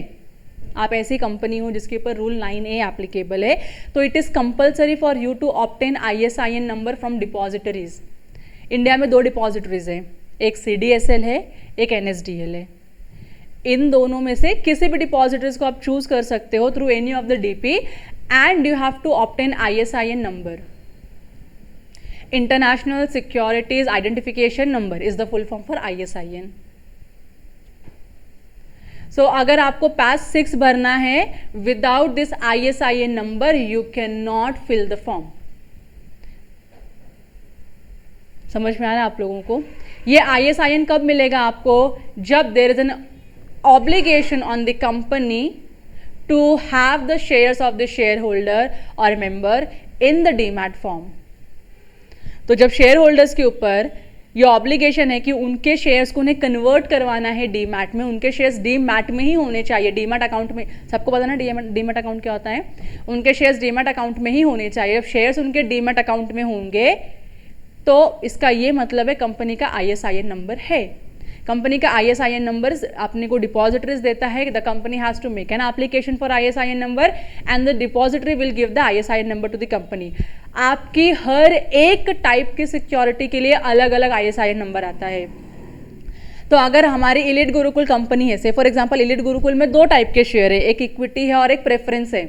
आप ऐसी कंपनी हो जिसके ऊपर रूल 9A एप्लीकेबल है, तो it is compulsory for you to obtain ISIN number from depositories. India में 2 डिपॉजिटरीज है, एक CDSL है, एक NSDL है. इन दोनों में से किसी भी डिपॉजिटरीज को आप चूज कर सकते हो through any of the DP, and you have to obtain ISIN number. International securities identification number is the full form for ISIN. सो अगर आपको PAS 6 भरना है without this ISIN number, you can not fill the form. समझ में आ रहा है आप लोगों को? ये ISIN कब मिलेगा आपको? जब there is an obligation on the company to have the shares of the shareholder or member in the demat form. तो जब शेयर होल्डर्स के ऊपर ये ऑब्लिगेशन है कि उनके शेयर्स को उन्हें कन्वर्ट करवाना है डीमैट में, उनके शेयर्स डीमैट में ही होने चाहिए, डीमैट अकाउंट में. सबको पता ना डीमैट अकाउंट क्या होता है? उनके शेयर्स डीमैट अकाउंट में ही होने चाहिए. अब शेयर्स उनके डीमैट अकाउंट में होंगे तो इसका ये मतलब है कंपनी का ISIN नंबर है. कंपनी का ISIN नंबर अपने को डिपॉजिटरीज देता है, the company has to make an application for ISIN number and the depository will give the ISIN number to the company. आपकी हर एक टाइप की सिक्योरिटी के लिए अलग अलग ISIN नंबर आता है। तो अगर हमारी इलीट गुरुकुल कंपनी है, से फॉर एग्जांपल इलीट गुरुकुल में 2 टाइप के शेयर है, एक इक्विटी है और एक प्रेफरेंस है,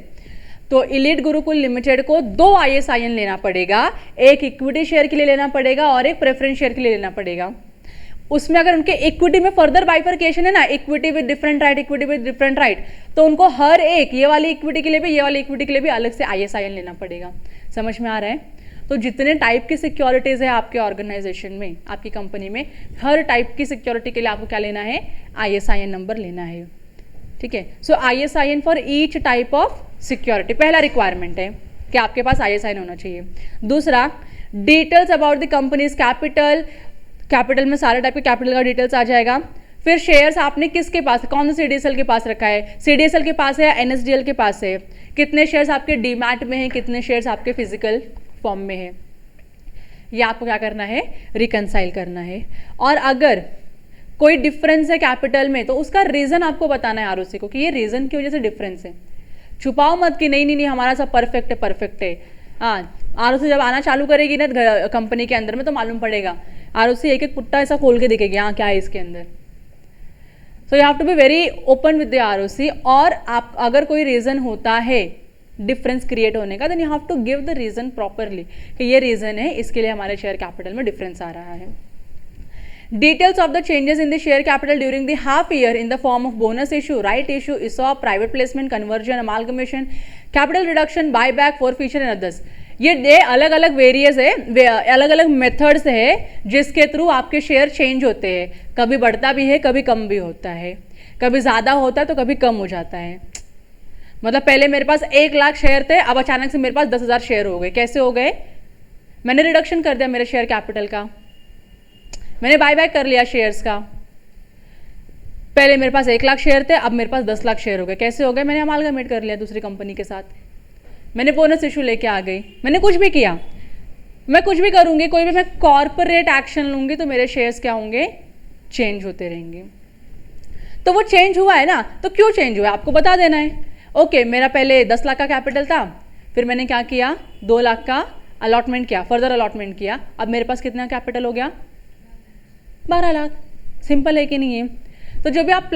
तो इलीट गुरुकुल लिमिटेड को 2 ISIN लेना पड़ेगा, एक इक्विटी शेयर के लिए लेना पड़ेगा और एक प्रेफरेंस शेयर के लिए लेना पड़ेगा। उसमें अगर उनके इक्विटी में फर्दर बाइफर्केशन है ना, equity with different right, equity with different right, तो उनको हर एक ये वाली इक्विटी के लिए भी, ये वाली इक्विटी के लिए भी अलग से ISIN लेना पड़ेगा। समझ में आ रहा है? तो जितने टाइप की सिक्योरिटीज है आपके ऑर्गेनाइजेशन में, आपकी कंपनी में, हर टाइप की सिक्योरिटी के लिए आपको क्या लेना है? ISIN नंबर लेना है। ठीक है, सो ISIN for each type of security पहला रिक्वायरमेंट है कि आपके पास ISIN होना चाहिए। दूसरा, details about the companies capital, capital में सारे टाइप के कैपिटल का डिटेल्स आ जाएगा। फिर शेयर्स आपने किसके पास, कौन सा CDSL के पास रखा है, CDSL के पास है या NSDL के पास है, कितने शेयर्स आपके डीमैट में हैं, कितने शेयर्स आपके फिजिकल फॉर्म में है, ये आपको क्या करना है? रिकंसाइल करना है। और अगर कोई डिफरेंस है कैपिटल में तो उसका रीजन आपको बताना है ROC को कि ये रीजन की वजह से डिफरेंस है। छुपाओ मत कि नहीं नहीं नहीं हमारा सब परफेक्ट है, परफेक्ट है। हाँ, ROC जब आना चालू करेगी ना कंपनी के अंदर में तो मालूम पड़ेगा। ROC एक एक पुट्टा ऐसा खोल के दिखेगी, हाँ क्या है इसके अंदर। So you have to be very open with the ROC। और आप अगर कोई रीजन होता है डिफरेंस क्रिएट होने का, then you have to give the reason properly कि ये रीजन है, इसके लिए हमारे शेयर कैपिटल में डिफरेंस आ रहा है। Details of the changes in the share capital during the half year in the form of bonus issue, right issue, ESOP, private placement, conversion, amalgamation, capital reduction, buyback, forfeiture and others. ये अलग अलग various है, अलग अलग methods है जिसके through आपके share change होते हैं। कभी बढ़ता भी है, कभी कम भी होता है, कभी ज़्यादा होता है तो कभी कम हो जाता है। मतलब पहले मेरे पास 1 लाख शेयर थे, अब अचानक से मेरे पास 10,000 शेयर हो गए। कैसे हो गए? मैंने रिडक्शन कर दिया मेरे शेयर कैपिटल का, मैंने बायबैक कर लिया शेयर्स का। पहले मेरे पास 1 लाख शेयर थे, अब मेरे पास 10 लाख शेयर हो गए। कैसे हो गए? मैंने अमालगमेट कर लिया दूसरी कंपनी के साथ, मैंने बोनस इशू लेके आ गई, मैंने कुछ भी किया। मैं कुछ भी करूंगी, कोई भी मैं कॉर्पोरेट एक्शन लूंगी तो मेरे शेयर्स क्या होंगे? चेंज होते रहेंगे। तो वो चेंज हुआ है ना, तो क्यों चेंज हुआ आपको बता देना है। ओके, मेरा पहले 10 लाख का कैपिटल था, फिर मैंने क्या किया? 2 लाख का अलॉटमेंट किया, फर्दर अलॉटमेंट किया। अब मेरे पास कितना कैपिटल हो गया? 12 लाख। सिंपल है कि नहीं है? तो जो भी आप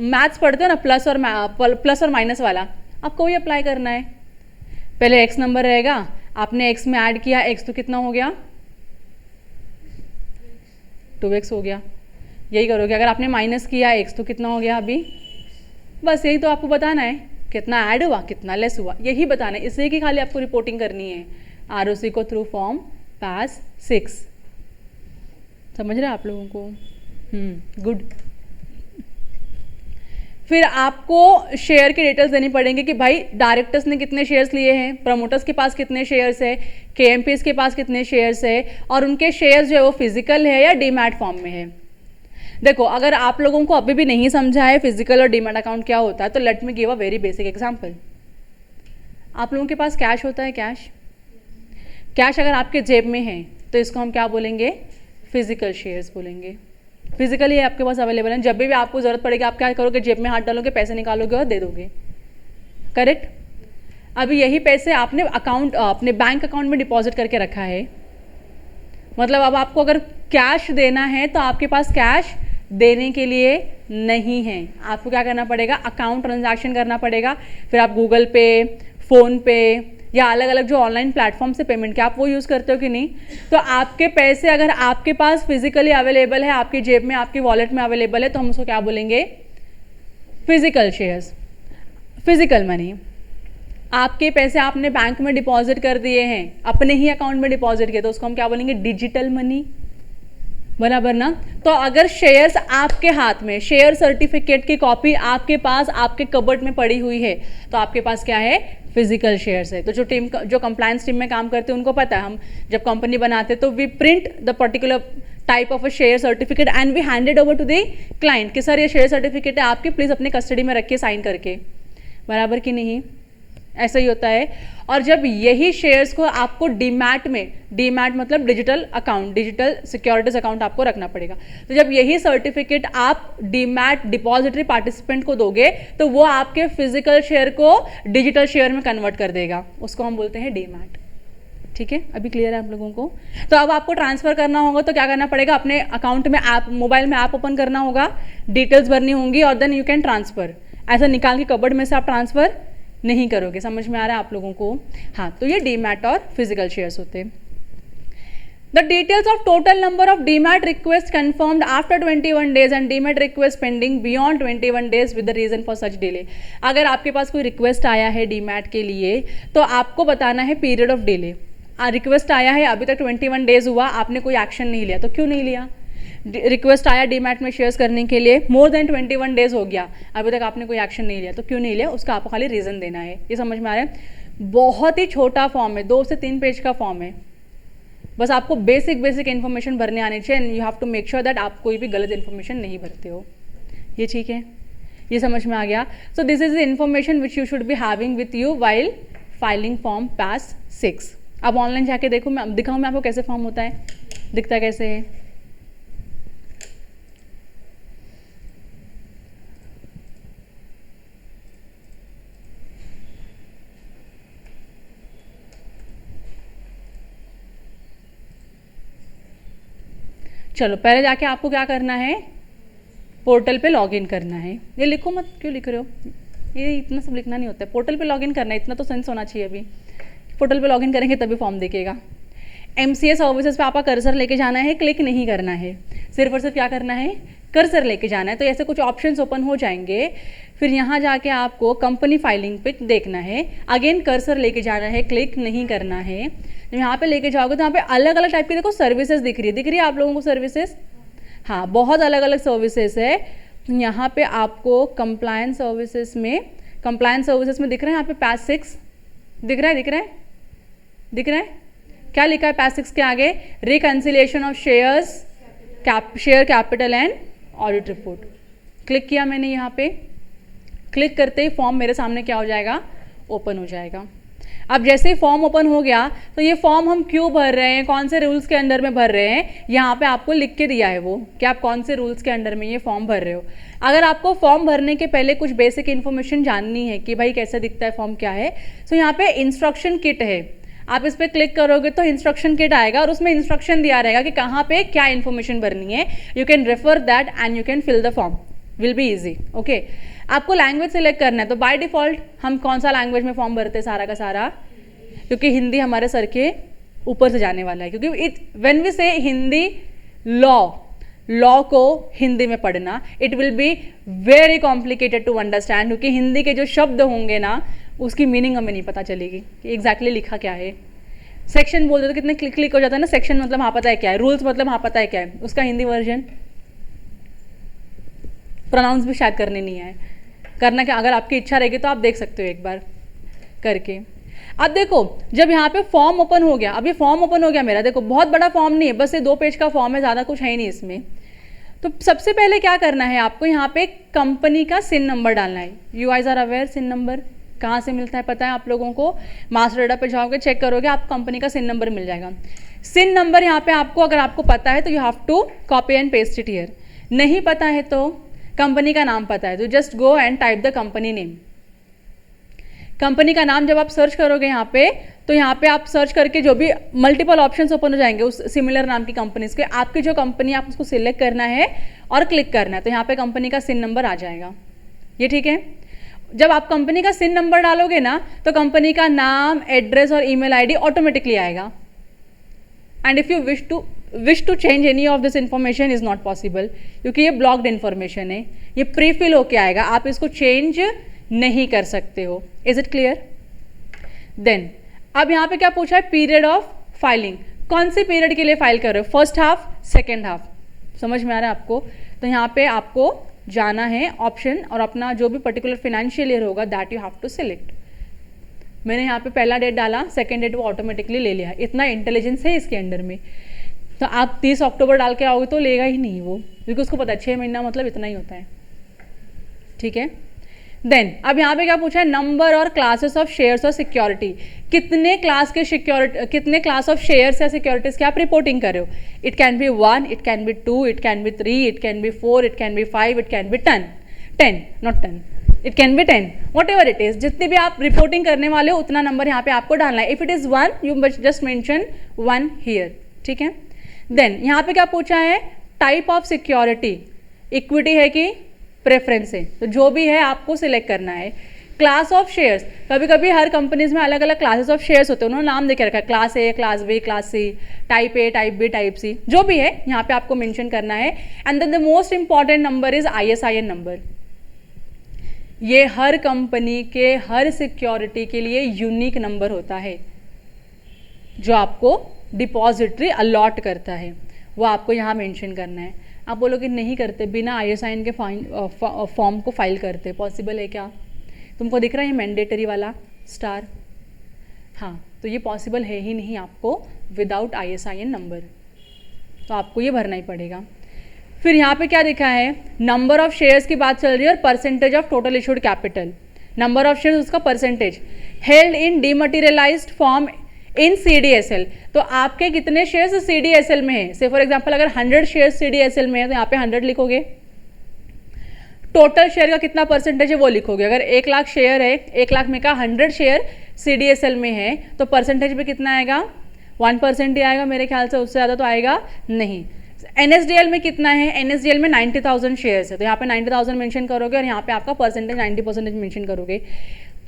मैथ्स पढ़ते हो ना, प्लस और माइनस वाला, आपको वही अप्लाई करना है। पहले x नंबर रहेगा, आपने x में ऐड किया, x तो कितना हो गया? 2x हो गया। यही करोगे। अगर आपने माइनस किया x तो कितना हो गया अभी? बस यही तो आपको बताना है, कितना ऐड हुआ, कितना लेस हुआ, यही बताना है। इसलिए कि खाली आपको रिपोर्टिंग करनी है ROC को थ्रू फॉर्म पास 6। समझ रहे हैं आप लोगों को? गुड। फिर आपको शेयर की डिटेल्स देनी पड़ेंगी कि भाई डायरेक्टर्स ने कितने शेयर्स लिए हैं, प्रमोटर्स के पास कितने शेयर्स है, KMPs के पास कितने शेयर्स है, और उनके शेयर्स जो है वो फिजिकल है या डीमैट फॉर्म में है। देखो, अगर आप लोगों को अभी भी नहीं समझा है फिजिकल और डीमैट अकाउंट क्या होता है, तो let me give a very basic example. आप लोगों के पास कैश होता है, कैश अगर आपके जेब में है तो इसको हम क्या बोलेंगे? फिजिकल शेयर्स बोलेंगे। फिजिकली आपके पास अवेलेबल है, जब भी आपको जरूरत पड़ेगी आप क्या करोगे? जेब में हाथ डालोगे, पैसे निकालोगे और दे दोगे। करेक्ट? अभी यही पैसे आपने अपने बैंक अकाउंट में डिपॉजिट करके रखा है। मतलब अब आपको अगर कैश देना है तो आपके पास कैश देने के लिए नहीं है, आपको क्या करना पड़ेगा? अकाउंट ट्रांजैक्शन करना पड़ेगा। फिर आप गूगल पे, फोन पे या अलग अलग जो ऑनलाइन प्लेटफॉर्म से पेमेंट के आप वो यूज़ करते हो कि नहीं? तो आपके पैसे अगर आपके पास फिजिकली अवेलेबल है, आपकी जेब में, आपकी वॉलेट में अवेलेबल है, तो हम उसको क्या बोलेंगे? Physical shares, physical money. आपके पैसे आपने बैंक में डिपॉजिट कर दिए हैं, अपने ही अकाउंट में डिपॉजिट किए, तो उसको हम क्या बोलेंगे? Digital money. बराबर ना? तो अगर शेयर्स आपके हाथ में, शेयर सर्टिफिकेट की कॉपी आपके पास आपके कबर्ड में पड़ी हुई है, तो आपके पास क्या है? फिजिकल शेयर्स है। तो जो कंप्लायंस टीम में काम करते हैं उनको पता है, हम जब कंपनी बनाते हैं तो we print the particular type of a share certificate and we handed over to the client कि सर ये शेयर सर्टिफिकेट है आपके, प्लीज अपने कस्टडी में रखिए साइन करके। बराबर कि नहीं? ऐसा ही होता है। और जब यही शेयर्स को आपको डीमैट में, डीमैट मतलब digital account, digital securities account आपको रखना पड़ेगा, तो जब यही सर्टिफिकेट आप डीमैट डिपॉजिटरी पार्टिसिपेंट को दोगे तो वो आपके फिजिकल शेयर को डिजिटल शेयर में कन्वर्ट कर देगा, उसको हम बोलते हैं डीमैट। ठीक है, अभी क्लियर है आप लोगों को? तो अब आपको ट्रांसफर करना होगा तो क्या करना पड़ेगा, अपने अकाउंट में ऐप, मोबाइल में ऐप ओपन करना होगा, डिटेल्स भरनी होंगी और देन यू कैन ट्रांसफर। ऐसा निकाल के कबर्ड में से आप ट्रांसफर नहीं करोगे। समझ में आ रहा है आप लोगों को? हाँ, तो ये डीमैट और फिजिकल शेयर्स होते हैं। The details of total number of DMAT requests confirmed after 21 days and DMAT requests pending beyond 21 days with the reason for such delay। अगर आपके पास कोई रिक्वेस्ट आया है डीमैट के लिए तो आपको बताना है पीरियड ऑफ डिले। रिक्वेस्ट आया है, अभी तक 21 डेज हुआ, आपने कोई एक्शन नहीं लिया, तो क्यों नहीं लिया? रिक्वेस्ट आया डीमैट में शेयर्स करने के लिए, मोर देन 21 डेज हो गया, अभी तक आपने कोई एक्शन नहीं लिया, तो क्यों नहीं लिया? उसका आपको खाली रीज़न देना है। ये समझ में आ रहा है? बहुत ही छोटा फॉर्म है, 2 से 3 पेज का फॉर्म है, बस आपको बेसिक इन्फॉर्मेशन भरने आने चाहिए and you have to make sure that आप कोई भी गलत इन्फॉर्मेशन नहीं भरते हो। ये ठीक है? ये समझ में आ गया? So this is the information which you should be having with you while filing form PAS 6। अब ऑनलाइन जाके देखो, मैं दिखाऊँ मैं आपको कैसे फॉर्म होता है, दिखता कैसे है। चलो पहले जाके आपको क्या करना है, पोर्टल पे लॉगिन करना है। ये लिखो मत, क्यों लिख रहे हो? ये इतना सब लिखना नहीं होता है, पोर्टल पे लॉगिन करना है, इतना तो सेंस होना चाहिए। अभी पोर्टल पे लॉगिन करेंगे तभी फॉर्म दिखेगा। MCA सर्विसेज पे आपका कर्सर लेके जाना है, क्लिक नहीं करना है, सिर्फ और सिर्फ क्या करना है, कर्सर लेके जाना है। तो ऐसे कुछ ऑप्शंस ओपन हो जाएंगे, फिर यहाँ जाके आपको कंपनी फाइलिंग पे देखना है, अगेन कर्सर लेके जाना है, क्लिक नहीं करना है। जब यहाँ पे लेके जाओगे तो यहाँ पे अलग अलग टाइप की देखो सर्विसेज दिख रही है आप लोगों को सर्विसेज? हाँ, बहुत अलग अलग सर्विसेज है। यहाँ पे आपको कंप्लायंस सर्विसेज में दिख रहा है, यहाँ पे पास 6 दिख रहा है। क्या लिखा है पास 6 के आगे? Reconciliation of shares, share capital and audit report. Click किया मैंने यहाँ पे, क्लिक करते ही फॉर्म मेरे सामने क्या हो जाएगा, ओपन हो जाएगा। अब जैसे ही फॉर्म ओपन हो गया तो ये फॉर्म हम क्यों भर रहे हैं, कौन से रूल्स के अंडर में भर रहे हैं, यहाँ पे आपको लिख के दिया है वो कि आप कौन से रूल्स के अंडर में ये फॉर्म भर रहे हो। अगर आपको फॉर्म भरने के पहले कुछ बेसिक इन्फॉर्मेशन जाननी है कि भाई कैसे दिखता है फॉर्म क्या है, तो यहाँ पे इंस्ट्रक्शन किट है, आप इस पर क्लिक करोगे तो इंस्ट्रक्शन किट आएगा और उसमें इंस्ट्रक्शन दिया रहेगा कि कहाँ पे क्या इन्फॉर्मेशन भरनी है। You can refer that and you can fill the form, will be easy. Okay, आपको लैंग्वेज सेलेक्ट करना है, तो बाय डिफॉल्ट हम कौन सा लैंग्वेज में फॉर्म भरते हैं सारा का सारा, क्योंकि हिंदी हमारे सर के ऊपर से जाने वाला है। क्योंकि व्हेन वी से हिंदी लॉ को हिंदी में पढ़ना, it will be very complicated to understand, क्योंकि हिंदी के जो शब्द होंगे ना उसकी मीनिंग हमें नहीं पता चलेगी कि एग्जैक्टली लिखा क्या है। सेक्शन बोलते तो कितने क्लिक हो जाता है ना, सेक्शन मतलब हाँ पता है क्या है, रूल्स मतलब हाँ पता है क्या है, उसका हिंदी वर्जन प्रोनाउंस भी शायद करने नहीं आए। करना क्या, अगर आपकी इच्छा रहेगी तो आप देख सकते हो एक बार करके। अब देखो जब यहाँ पे फॉर्म ओपन हो गया, अभी फॉर्म ओपन हो गया मेरा, देखो बहुत बड़ा फॉर्म नहीं है, बस ये 2 पेज का फॉर्म है, ज़्यादा कुछ है ही नहीं इसमें। तो सबसे पहले क्या करना है आपको, यहाँ पे कंपनी का सिन नंबर डालना है। You guys are aware SIN number कहाँ से मिलता है पता है आप लोगों को? मास्टर डेटा पे जाओगे, चेक करोगे, आपको कंपनी का सिन नंबर मिल जाएगा। सिन नंबर यहाँ पे आपको अगर आपको पता है तो you have to copy and paste it here. नहीं पता है तो कंपनी का नाम पता है तो just go and type the company name. Company का नाम जब आप सर्च करोगे यहाँ पे, तो यहाँ पे आप सर्च करके जो भी मल्टीपल ऑप्शंस ओपन हो जाएंगे उस सिमिलर नाम की कंपनीज के, आपकी जो कंपनी आप उसको सिलेक्ट करना है और क्लिक करना है, तो यहाँ पे कंपनी का सिन नंबर आ जाएगा। ये ठीक है? जब आप कंपनी का सिन नंबर डालोगे ना तो कंपनी का नाम, एड्रेस और ईमेल आईडी ऑटोमेटिकली आएगा। And if you wish to change any of this information is not possible, क्योंकि ये ब्लॉक्ड इन्फॉर्मेशन है, ये प्री फिल होके आएगा, आप इसको चेंज नहीं कर सकते हो। Is it clear? देन अब यहाँ पे क्या पूछा है, पीरियड ऑफ फाइलिंग, कौन से पीरियड के लिए फाइल कर रहे हो, फर्स्ट हाफ, सेकेंड हाफ, समझ में आ रहा है आपको? तो यहाँ पे आपको जाना है ऑप्शन और अपना जो भी पर्टिकुलर फाइनेंशियल ईयर होगा that you have to select. मैंने यहाँ पे पहला डेट डाला, सेकेंड डेट वो ऑटोमेटिकली ले लिया। इतना इंटेलिजेंस है इसके अंडर में। तो आप 30 अक्टूबर डाल के आओगे तो लेगा ही नहीं वो, क्योंकि उसको पता है 6 महीना मतलब इतना ही होता है। ठीक है? देन अब यहाँ पे क्या पूछा है, नंबर और क्लासेस ऑफ शेयर्स और सिक्योरिटी, कितने क्लास के सिक्योरिटी, कितने क्लास ऑफ शेयर्स या सिक्योरिटीज की आप रिपोर्टिंग कर रहे हो. It can B 1, it can B 2, it can B 3, it can B 4, it can B 5, it can B 10 not 10, it can B 10, what ever it is. जितनी भी आप reporting करने वाले हो उतना नंबर यहाँ पे आपको डालना है. If it is 1 you just mention 1 here. ठीक है. देन यहाँ पे क्या पूछा है, टाइप ऑफ सिक्योरिटी, इक्विटी है कि प्रेफरेंस है, तो जो भी है आपको सिलेक्ट करना है. क्लास ऑफ शेयर्स, कभी कभी हर कंपनीज में अलग अलग क्लासेस ऑफ शेयर्स होते हैं, उन्होंने नाम देके रखा है, class A, class B, class C, type A, type B, type C, जो भी है यहाँ पे आपको मेंशन करना है. And then the most important number is ISIN number. ये हर कंपनी के हर सिक्योरिटी के लिए यूनिक नंबर होता है जो आपको डिपॉजिटरी अलॉट करता है, वो आपको यहाँ मेंशन करना है. आप बोलोगे नहीं करते, बिना ISIN के फॉर्म को फाइल करते, पॉसिबल है क्या? तुमको दिख रहा है ये मैंडेटरी वाला स्टार, हाँ, तो ये पॉसिबल है ही नहीं आपको विदाउट ISIN नंबर, तो आपको ये भरना ही पड़ेगा. फिर यहाँ पे क्या दिखा है, नंबर ऑफ शेयर्स की बात चल रही है और percentage of total issued capital. Number of shares उसका percentage, held in dematerialised form in CDSL, तो आपके कितने शेयर्स CDSL में है. से फॉर एग्जांपल अगर 100 शेयर्स CDSL में है तो यहाँ पे 100 लिखोगे. टोटल शेयर का कितना परसेंटेज है वो लिखोगे. अगर 1 लाख शेयर है, 1 लाख में का 100 शेयर CDSL में है तो परसेंटेज पे कितना आएगा, 1% ही आएगा मेरे ख्याल से, उससे ज़्यादा तो आएगा नहीं. NSDL में कितना है, NSDL में 90,000 शेयर्स है, तो यहाँ पे 90,000 मेंशन करोगे और यहाँ पे आपका परसेंटेज 90% मेंशन करोगे.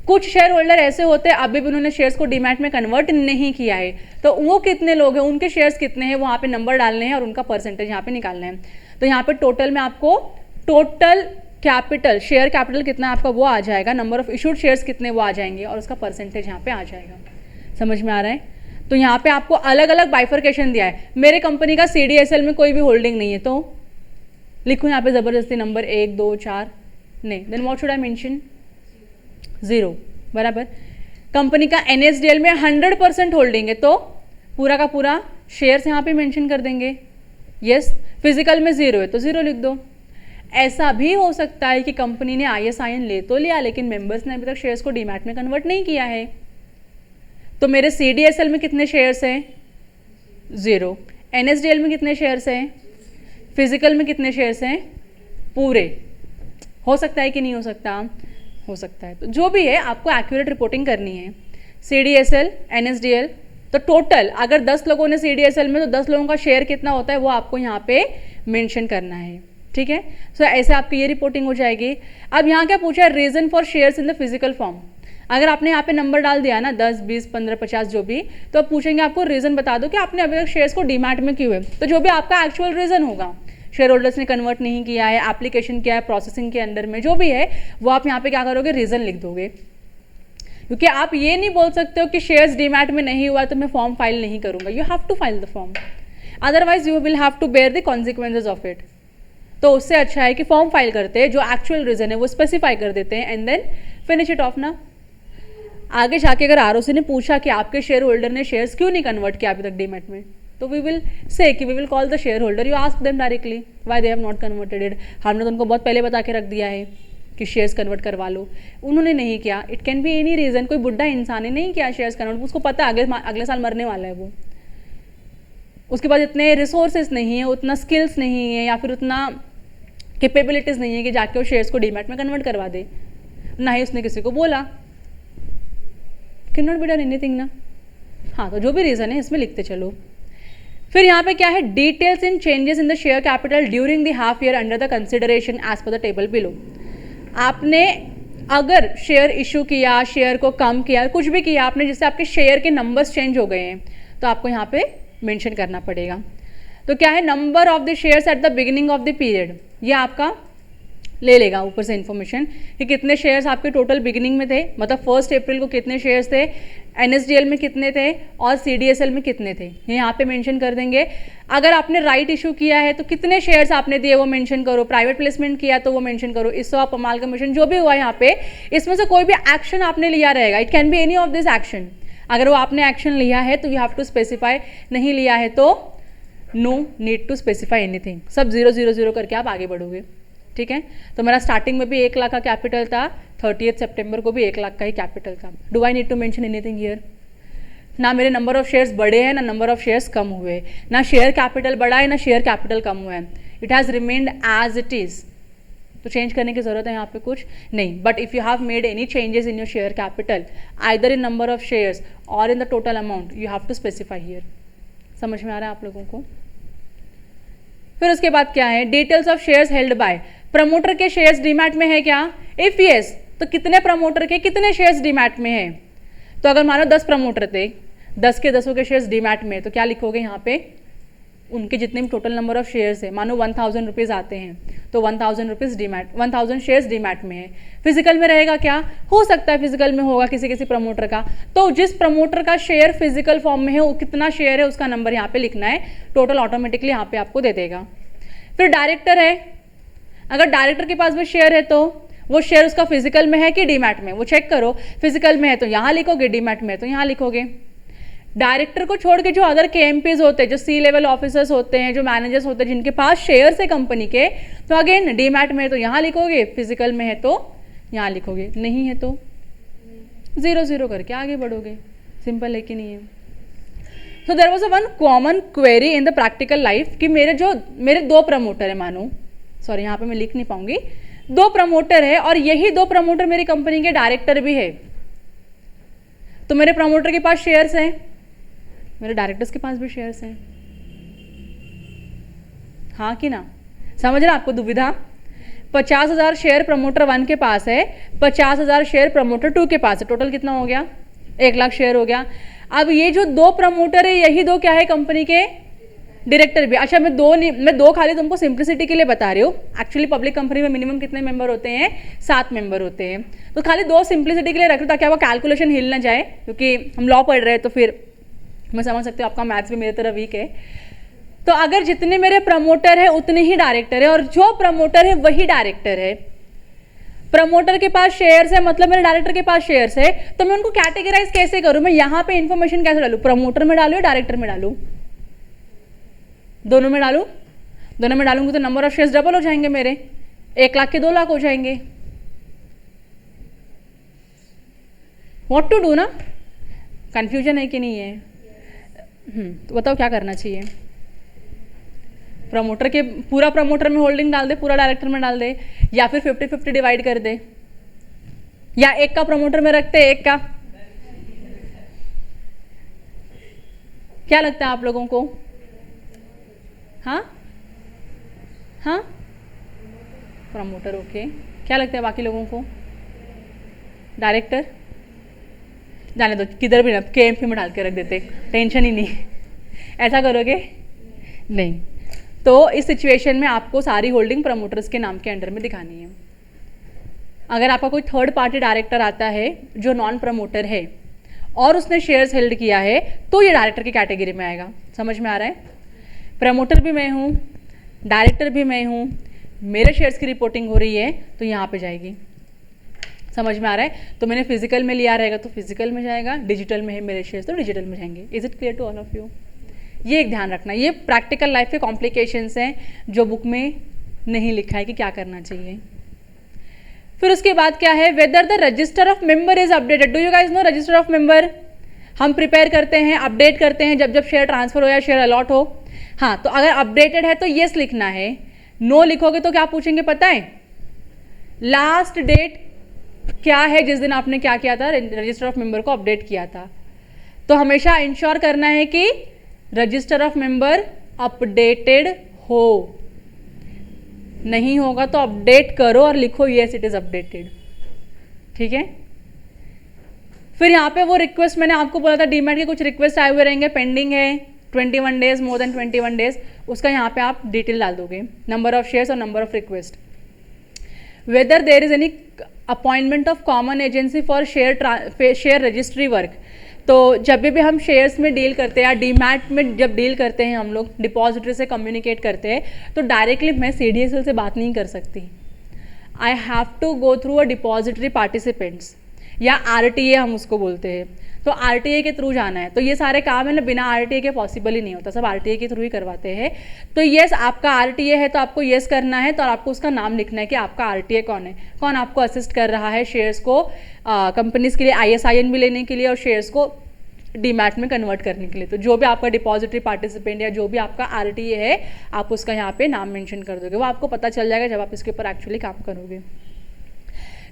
कुछ शेयर होल्डर ऐसे होते हैं अभी भी उन्होंने शेयर्स को डीमैट में कन्वर्ट नहीं किया है, तो वो कितने लोग हैं, उनके शेयर्स कितने हैं, वहाँ पे नंबर डालने हैं और उनका परसेंटेज यहाँ पे निकालना है. तो यहाँ पे टोटल में आपको टोटल कैपिटल, शेयर कैपिटल कितना आपका वो आ जाएगा, नंबर ऑफ इशूड शेयर्स कितने वो आ जाएंगे और उसका परसेंटेज यहाँ पे आ जाएगा. समझ में आ रहा है? तो यहाँ पे आपको अलग अलग बाइफर्केशन दिया है. मेरे कंपनी का CDSL में कोई भी होल्डिंग नहीं है तो लिखूँ यहाँ पे ज़बरदस्ती नंबर 1, 2, 4 नहीं, then what should I mention, 0, बराबर. कंपनी का NSDL में 100% होल्डिंग है तो पूरा का पूरा शेयर्स यहाँ पे मेंशन कर देंगे. यस, फिजिकल में 0 है तो 0 लिख दो. ऐसा भी हो सकता है कि कंपनी ने ISIN ले तो लिया लेकिन मेंबर्स ने अभी तक शेयर्स को डीमैट में कन्वर्ट नहीं किया है, तो मेरे CDSL में कितने शेयर्स हैं, 0. NSDL में कितने शेयर्स हैं, फिजिकल में कितने शेयर्स हैं, पूरे. हो सकता है कि नहीं हो सकता, हो सकता है. तो जो भी है आपको एक्यूरेट रिपोर्टिंग करनी है. CDSL, NSDL, तो टोटल अगर 10 लोगों ने CDSL में तो 10 लोगों का शेयर कितना होता है वो आपको यहाँ पे मेंशन करना है. ठीक है. सो ऐसे आपकी ये रिपोर्टिंग हो जाएगी. अब यहाँ क्या पूछा है, reason for shares in the physical form. अगर आपने यहाँ पे नंबर डाल दिया ना 10, 20, 15, 50 जो भी, तो अब पूछेंगे आपको रीजन बता दो कि आपने अभी तक शेयर्स को डीमैट में क्यों है. तो जो भी आपका एक्चुअल रीजन होगा, शेयर होल्डर्स ने कन्वर्ट नहीं किया है, एप्लीकेशन किया है, प्रोसेसिंग के अंडर में जो भी है वो आप यहाँ पे क्या करोगे, रीजन लिख दोगे. क्योंकि आप ये नहीं बोल सकते हो कि शेयर्स डीमैट में नहीं हुआ तो मैं फॉर्म फाइल नहीं करूंगा. You have to file the form, otherwise you will have to bear the consequences of it. तो उससे अच्छा है कि फॉर्म फाइल करते हैं, जो एक्चुअल रीजन है वो स्पेसिफाई कर देते हैं and then finish it off ना. आगे जाके अगर ROC ने पूछा कि आपके शेयर होल्डर ने शेयर्स क्यों नहीं कन्वर्ट किया अभी तक डीमैट में, तो वी विल से कि we will call the share holder, you ask them directly why they have not converted it. हमने तो उनको बहुत पहले बता के रख दिया है कि शेयर्स कन्वर्ट करवा लो, उन्होंने नहीं किया. It can be any reason, कोई बुढ़ा इंसान है नहीं किया शेयर्स कन्वर्ट, उसको पता है अगले साल मरने वाला है वो, उसके बाद इतने रिसोर्सेज नहीं है, उतना स्किल्स नहीं है या फिर उतना कैपेबिलिटीज नहीं है कि जाके वो शेयर्स को डीमैट में कन्वर्ट करवा दे, ना ही उसने किसी को बोला. Can not be done anything ना. हाँ, तो जो भी रीजन है इसमें लिखते चलो. फिर यहाँ पे क्या है, details in changes in the share capital during the half year under the consideration as per the table below. आपने अगर शेयर इशू किया, शेयर को कम किया, कुछ भी किया आपने जिससे आपके शेयर के नंबर्स चेंज हो गए हैं, तो आपको यहाँ पे मेंशन करना पड़ेगा. तो क्या है, number of the shares at the beginning of the period, ये आपका ले लेगा ऊपर से इन्फॉर्मेशन कि कितने शेयर्स आपके टोटल बिगिनिंग में थे, मतलब 1 अप्रैल को कितने शेयर्स थे, NSDL में कितने थे और CDSL में कितने थे, ये यहाँ पे मेंशन कर देंगे. अगर आपने राइट इशू किया है तो कितने शेयर्स आपने दिए वो मेंशन करो, प्राइवेट प्लेसमेंट किया तो वो मेंशन करो, इसॉप, अमालगमेशन जो भी हुआ यहाँ पे, इसमें से कोई भी एक्शन आपने लिया रहेगा. It can be any of this action. अगर वो आपने एक्शन लिया है तो यू हैव टू स्पेसिफाई, नहीं लिया है तो no need to specify anything, सब 0 0 0 करके आप आगे बढ़ोगे. ठीक है. तो मेरा स्टार्टिंग में भी 1 लाख का कैपिटल था, 30 सितंबर को भी 1 लाख का ही कैपिटल का। Do I need to mention anything here? ना मेरे नंबर ऑफ शेयर्स बढ़े हैं, ना नंबर ऑफ शेयर्स कम हुए, ना शेयर कैपिटल बढ़ा है, ना शेयर कैपिटल कम हुआ है। It has remained as it is. तो चेंज करने की ज़रूरत है यहाँ पे कुछ नहीं। But if you have made any changes in your share capital either in number of shares और in the total amount, you have to specify here. समझ में आ रहा है आप लोगों को? फिर उसके बाद क्या है? Details of shares held by. Promoter के शेयर्स डीमैट में है क्या? इफ यस, तो कितने प्रमोटर के कितने शेयर्स डीमैट में है? तो अगर मानो 10 प्रमोटर थे, 10 के 10 के शेयर्स डीमैट में, तो क्या लिखोगे यहाँ पे? उनके जितने भी टोटल नंबर ऑफ शेयर्स है, मानो 1000 रुपीज़ आते हैं, तो 1000 रुपीज़ डीमैट, 1000 शेयर्स डीमैट में है। फिजिकल में रहेगा क्या? हो सकता है फिजिकल में होगा किसी किसी प्रमोटर का। तो जिस प्रमोटर का शेयर फिजिकल फॉर्म में है, वो कितना शेयर है उसका नंबर यहाँ पे लिखना है। टोटल ऑटोमेटिकली यहाँ पे आपको दे देगा। फिर डायरेक्टर है, अगर डायरेक्टर के पास भी शेयर है तो वो शेयर उसका फिजिकल में है कि डीमैट में, वो चेक करो। फिजिकल में है तो यहाँ लिखोगे, डीमैट में है तो यहाँ लिखोगे। डायरेक्टर को छोड़ के जो अदर KMPs होते हैं, जो C लेवल ऑफिसर्स होते हैं, जो मैनेजर्स होते हैं, जिनके पास शेयर्स है कंपनी के, तो अगेन डीमैट में है तो यहाँ लिखोगे, फिजिकल में है तो यहाँ लिखोगे, नहीं है तो 0 करके आगे बढ़ोगे। सिंपल है कि नहीं है? So there was a one common query in the practical life कि मेरे 2 प्रमोटर है, मानो सॉरी यहाँ पे मैं लिख नहीं पाऊंगी, 2 प्रमोटर है और यही 2 प्रमोटर मेरी कंपनी के डायरेक्टर भी है। तो मेरे प्रमोटर के पास शेयर्स हैं, मेरे डायरेक्टर्स के पास भी शेयर्स हैं, हाँ कि ना? समझ रहे आपको दुविधा? 50,000 शेयर प्रमोटर 1 के पास है, 50,000 शेयर प्रमोटर 2 के पास है। टोटल कितना हो गया? 1 लाख शेयर हो गया। अब ये जो 2 प्रमोटर है, यही 2 क्या है? कंपनी के डायरेक्टर भी। अच्छा, मैं 2 खाली तुमको सिंप्लिसिटी के लिए बता रही हूँ। एक्चुअली पब्लिक कंपनी में मिनिमम कितने मेंबर होते हैं? 7 मेंबर होते हैं। तो खाली 2 सिंप्लिसिटी के लिए रख रही हूँ ताकि आपका कैलकुलेशन हिल ना जाए, क्योंकि हम लॉ पढ़ रहे हैं तो फिर मैं समझ सकती हूँ आपका मैथ्स भी मेरी तरह वीक है। तो अगर जितने मेरे प्रमोटर है उतने ही डायरेक्टर है, और जो प्रमोटर है वही डायरेक्टर है। प्रमोटर के पास शेयर्स है मतलब मेरे डायरेक्टर के पास शेयर्स है, तो मैं उनको कैटेगराइज कैसे करूं? मैं यहाँ पे इंफॉर्मेशन कैसे डालूं? प्रमोटर में डालूं या डायरेक्टर में डालूं? दोनों में डालूं? दोनों में डालूंगी तो नंबर ऑफ शेयर्स डबल हो जाएंगे मेरे, 1 लाख के 2 लाख हो जाएंगे। व्हाट टू डू ना? कंफ्यूजन है कि नहीं है? तो बताओ क्या करना चाहिए? प्रमोटर के पूरा प्रमोटर में होल्डिंग डाल दे, पूरा डायरेक्टर में डाल दे, या फिर 50-50 डिवाइड कर दे, या एक का प्रमोटर में रखते एक का? क्या लगता है आप लोगों को? हाँ हाँ, प्रमोटर ओके। क्या लगता है बाकी लोगों को? डायरेक्टर? जाने दो, किधर भी ना KMP में डाल के रख देते, टेंशन ही नहीं। ऐसा करोगे? नहीं। तो इस सिचुएशन में आपको सारी होल्डिंग प्रमोटर्स के नाम के अंडर में दिखानी है। अगर आपका कोई थर्ड पार्टी डायरेक्टर आता है जो नॉन प्रमोटर है और उसने शेयर्स होल्ड किया है, तो ये डायरेक्टर की कैटेगरी में आएगा। समझ में आ रहा है? प्रमोटर भी मैं हूँ, डायरेक्टर भी मैं हूँ, मेरे शेयर्स की रिपोर्टिंग हो रही है तो यहाँ पे जाएगी। समझ में आ रहा है? तो मैंने फिजिकल में लिया रहेगा तो फिजिकल में जाएगा, डिजिटल में है मेरे शेयर्स तो डिजिटल में जाएंगे। Is it clear to all of you? ये एक ध्यान रखना, ये प्रैक्टिकल लाइफ के कॉम्प्लिकेशंस हैं जो बुक में नहीं लिखा है कि क्या करना चाहिए। फिर उसके बाद क्या है? Whether the register of member is updated. Do you guys know register of member? हम प्रिपेयर करते हैं, अपडेट करते हैं जब जब शेयर ट्रांसफर हो या शेयर अलॉट हो। हाँ, तो अगर अपडेटेड है तो येस लिखना है, नो लिखोगे तो क्या पूछेंगे पता है? लास्ट डेट क्या है जिस दिन आपने क्या किया था? रजिस्टर ऑफ मेंबर को अपडेट किया था। तो हमेशा इंश्योर करना है कि रजिस्टर ऑफ मेंबर अपडेटेड हो। नहीं होगा तो अपडेट करो और लिखो यस इट इज अपडेटेड। ठीक है? फिर यहाँ पे वो रिक्वेस्ट मैंने आपको बोला था, डीमैट के कुछ रिक्वेस्ट आए हुए रहेंगे, पेंडिंग है 21 डेज, मोर देन 21 डेज, उसका यहाँ पे आप डिटेल डाल दोगे, नंबर ऑफ शेयर्स और number of request. Whether there is any appointment of common agency for share registry work. तो जब भी हम शेयर्स में डील करते हैं या डीमैट में जब डील करते हैं, हम लोग डिपॉजिटरी से कम्युनिकेट करते हैं, तो डायरेक्टली मैं CDSL से बात नहीं कर सकती। I have to go through a depository participants या RTA हम उसको बोलते हैं। तो आरटीए के थ्रू जाना है, तो ये सारे काम है ना बिना आरटीए के पॉसिबल ही नहीं होता, सब आरटीए के थ्रू ही करवाते हैं। तो यस आपका आरटीए है तो आपको यस करना है, तो आपको उसका नाम लिखना है कि आपका आरटीए कौन है, कौन आपको असिस्ट कर रहा है शेयर्स को कंपनीज के लिए ISIN भी लेने के लिए और शेयर्स को डीमैट में कन्वर्ट करने के लिए। तो जो भी आपका डिपॉजिटरी पार्टिसिपेंट या जो भी आपका आरटीए है आप उसका यहाँ पे नाम मेंशन कर दोगे, वो आपको पता चल जाएगा जब आप इसके ऊपर एक्चुअली काम करोगे।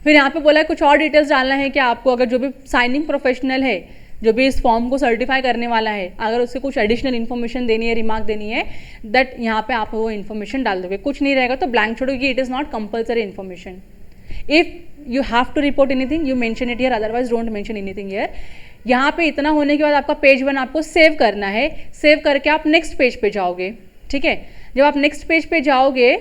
फिर यहाँ पे बोला है कुछ और डिटेल्स डालना है कि आपको अगर जो भी साइनिंग प्रोफेशनल है जो भी इस फॉर्म को सर्टिफाई करने वाला है अगर उससे कुछ एडिशनल इन्फॉर्मेशन देनी है, रिमार्क देनी है, दैट यहाँ पे आप वो इन्फॉर्मेशन डाल दोगे। कुछ नहीं रहेगा तो ब्लैंक छोड़ोगे, it is not compulsory information. If you have to report anything you mention it here, otherwise don't mention anything here. यहाँ पे इतना होने के बाद आपका पेज 1 आपको सेव करना है, सेव करके आप नेक्स्ट पेज पे जाओगे। ठीक है, जब आप नेक्स्ट पेज पे जाओगे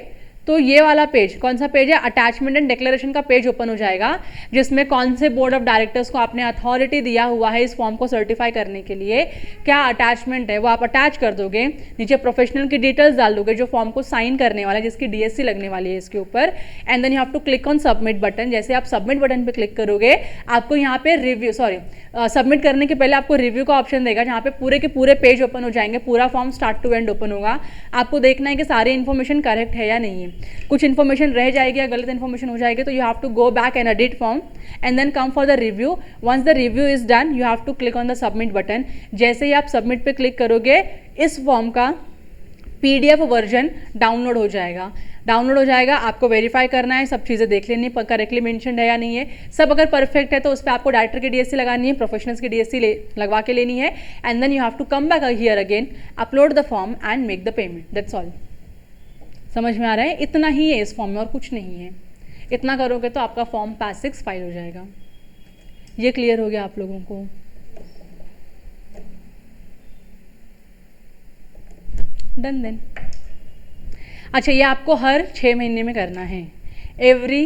तो ये वाला पेज कौन सा पेज है, अटैचमेंट एंड डिक्लेरेशन का पेज ओपन हो जाएगा, जिसमें कौन से बोर्ड ऑफ डायरेक्टर्स को आपने अथॉरिटी दिया हुआ है इस फॉर्म को सर्टिफाई करने के लिए, क्या अटैचमेंट है वो आप अटैच कर दोगे, नीचे प्रोफेशनल की डिटेल्स डाल दोगे जो फॉर्म को साइन करने वाला है, जिसकी DSC लगने वाली है इसके ऊपर, and then you have to click on submit button. जैसे आप सबमिट बटन पे क्लिक करोगे आपको यहाँ पे रिव्यू सबमिट करने के पहले आपको रिव्यू का ऑप्शन देगा, जहाँ पे पूरे के पूरे पेज ओपन हो जाएंगे, पूरा form start to end open होगा। आपको देखना है कि सारी इन्फॉर्मेशन करेक्ट है या नहीं है, कुछ इन्फॉर्मेशन रह जाएगी या गलत इन्फॉर्मेशन हो जाएगी तो you have to go back and edit form and then come for the review. Once the review is done you have to click on the submit button. जैसे ही आप सबमिट पे क्लिक करोगे इस फॉर्म का PDF वर्जन डाउनलोड हो जाएगा। Download हो जाएगा, आपको वेरीफाई करना है, सब चीज़ें देख लेनी है करेक्टली मेंशन है या नहीं है। सब अगर परफेक्ट है तो उस पर आपको डायरेक्टर की DSC लगानी है, प्रोफेशनल्स की DSC लगवा के लेनी है, and then you have to come back here again, upload the form and make the payment, that's all. समझ में आ रहा है? इतना ही है इस फॉर्म में और कुछ नहीं है। इतना करोगे तो आपका फॉर्म पास 6 फाइल हो जाएगा। ये क्लियर हो गया आप लोगों को? Done then. अच्छा, ये आपको हर 6 महीने में करना है, every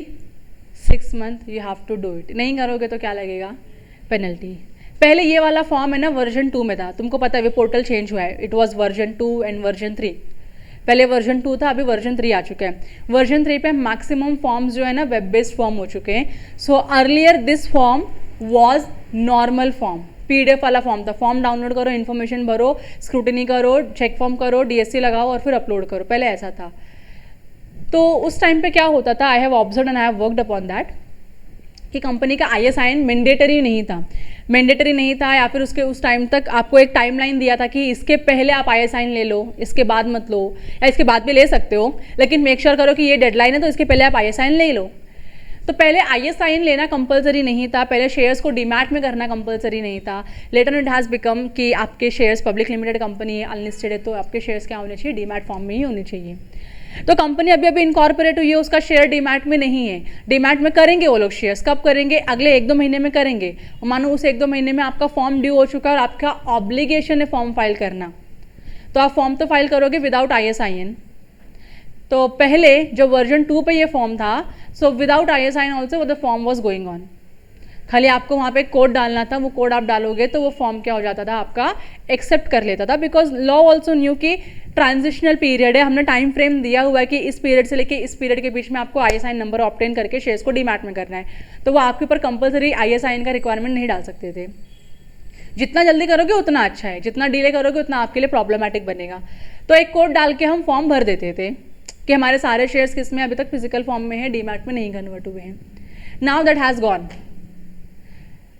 6 month you have to do it. नहीं करोगे तो क्या लगेगा? पेनल्टी। पहले ये वाला फॉर्म है ना वर्जन 2 में था, तुमको पता है पोर्टल चेंज हुआ है, it was version 2 and version 3। पहले वर्जन 2 था, अभी वर्जन 3 आ चुका है। वर्जन 3 पे मैक्सिमम फॉर्म्स जो है ना वेब बेस्ड फॉर्म हो चुके हैं। So earlier this form was normal form, PDF वाला फॉर्म था। फॉर्म डाउनलोड करो, इन्फॉर्मेशन भरो, स्क्रूटिनी करो, चेक फॉर्म करो, DSC लगाओ और फिर अपलोड करो, पहले ऐसा था। तो उस टाइम पे क्या होता था, I have observe and I have worked upon that, कि कंपनी का ISIN मैंडेटरी नहीं था, मैंडेटरी नहीं था, या फिर उसके उस टाइम तक आपको एक टाइमलाइन दिया था कि इसके पहले आप ISIN ले लो, इसके बाद मत लो, या इसके बाद भी ले सकते हो, लेकिन मेक श्योर करो कि ये डेडलाइन है तो इसके पहले आप ISIN ले लो। तो पहले ISIN लेना कंपलसरी नहीं था, पहले शेयर्स को डीमैट में करना कंपलसरी नहीं था। लेटर इट हैज़ बिकम कि आपके शेयर्स पब्लिक लिमिटेड कंपनी है, अनलिस्टेड है, तो आपके शेयर्स क्या होने चाहिए? डीमैट फॉर्म में ही होने चाहिए। तो कंपनी अभी अभी इनकॉर्पोरेट हुई है, उसका शेयर डीमैट में नहीं है। डीमैट में करेंगे वो लोग शेयर्स, कब करेंगे? अगले 1-2 महीने में करेंगे। मानो उस 1-2 महीने में आपका फॉर्म ड्यू हो चुका है और आपका ऑब्लिगेशन है फॉर्म फाइल करना, तो आप फॉर्म तो फाइल करोगे विदाउट ISIN। तो पहले जो वर्जन 2 पे ये फॉर्म था, so without ISIN also the form was going on. खाली आपको वहाँ पे कोड डालना था, वो कोड आप डालोगे तो वो फॉर्म क्या हो जाता था, आपका एक्सेप्ट कर लेता था, बिकॉज लॉ ऑल्सो न्यू कि ट्रांजिशनल पीरियड है, हमने टाइम फ्रेम दिया हुआ है कि इस पीरियड से लेके इस पीरियड के बीच में आपको ISIN नंबर ऑब्टेन करके शेयर्स को डीमैट में करना है। तो वो आपके ऊपर कंपलसरी ISIN का रिक्वायरमेंट नहीं डाल सकते थे। जितना जल्दी करोगे उतना अच्छा है, जितना डिले करोगे उतना आपके लिए प्रॉब्लमेटिक बनेगा। तो एक कोड डाल के हम फॉर्म भर देते थे कि हमारे सारे शेयर्स किस में अभी तक फिजिकल फॉर्म में है, डीमैट में नहीं कन्वर्ट हुए हैं। Now that has gone.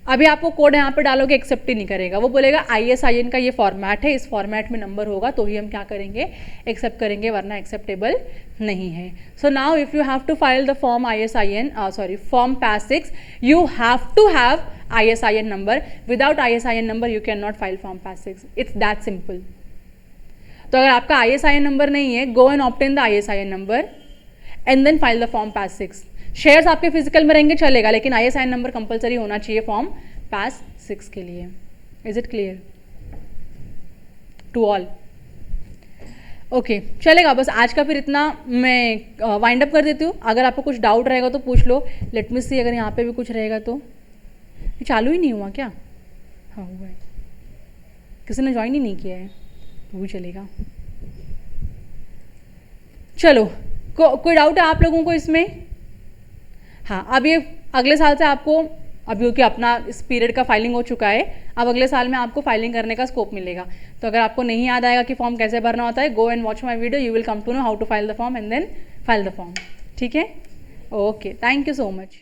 अभी आपको कोड यहाँ पे डालोगे, एक्सेप्ट ही नहीं करेगा, वो बोलेगा ISIN का ये फॉर्मेट है, इस फॉर्मेट में नंबर होगा तो ही हम क्या करेंगे, एक्सेप्ट करेंगे, वरना एक्सेप्टेबल नहीं है। So now if you have to file the form form PAS 6 you have to have ISIN number. Without ISIN number you can not file form PAS 6, it's that simple. तो अगर आपका ISIN number नहीं है, go and obtain the ISIN number and then file the form PAS 6। Shares आपके physical में रहेंगे चलेगा, लेकिन ISIN नंबर कंपलसरी होना चाहिए फॉर्म PAS 6 के लिए। Is it clear to all? Okay, चलेगा। बस आज का फिर इतना मैं वाइंड अप कर देती हूँ। अगर आपको कुछ डाउट रहेगा तो पूछ लो। लेट मी सी, अगर यहाँ पे भी कुछ रहेगा तो। ये चालू ही नहीं हुआ क्या? हाँ हुआ है, किसी ने ज्वाइन ही नहीं किया है, वो भी चलेगा। चलो, कोई डाउट है आप लोगों को इसमें? हाँ, अब ये अगले साल से आपको अभी क्योंकि अपना इस पीरियड का फाइलिंग हो चुका है, अब अगले साल में आपको फाइलिंग करने का स्कोप मिलेगा। तो अगर आपको नहीं याद आएगा कि फॉर्म कैसे भरना होता है, go and watch my video, you will come to know how to file the form and then file the form. ठीक है, okay, thank you so much.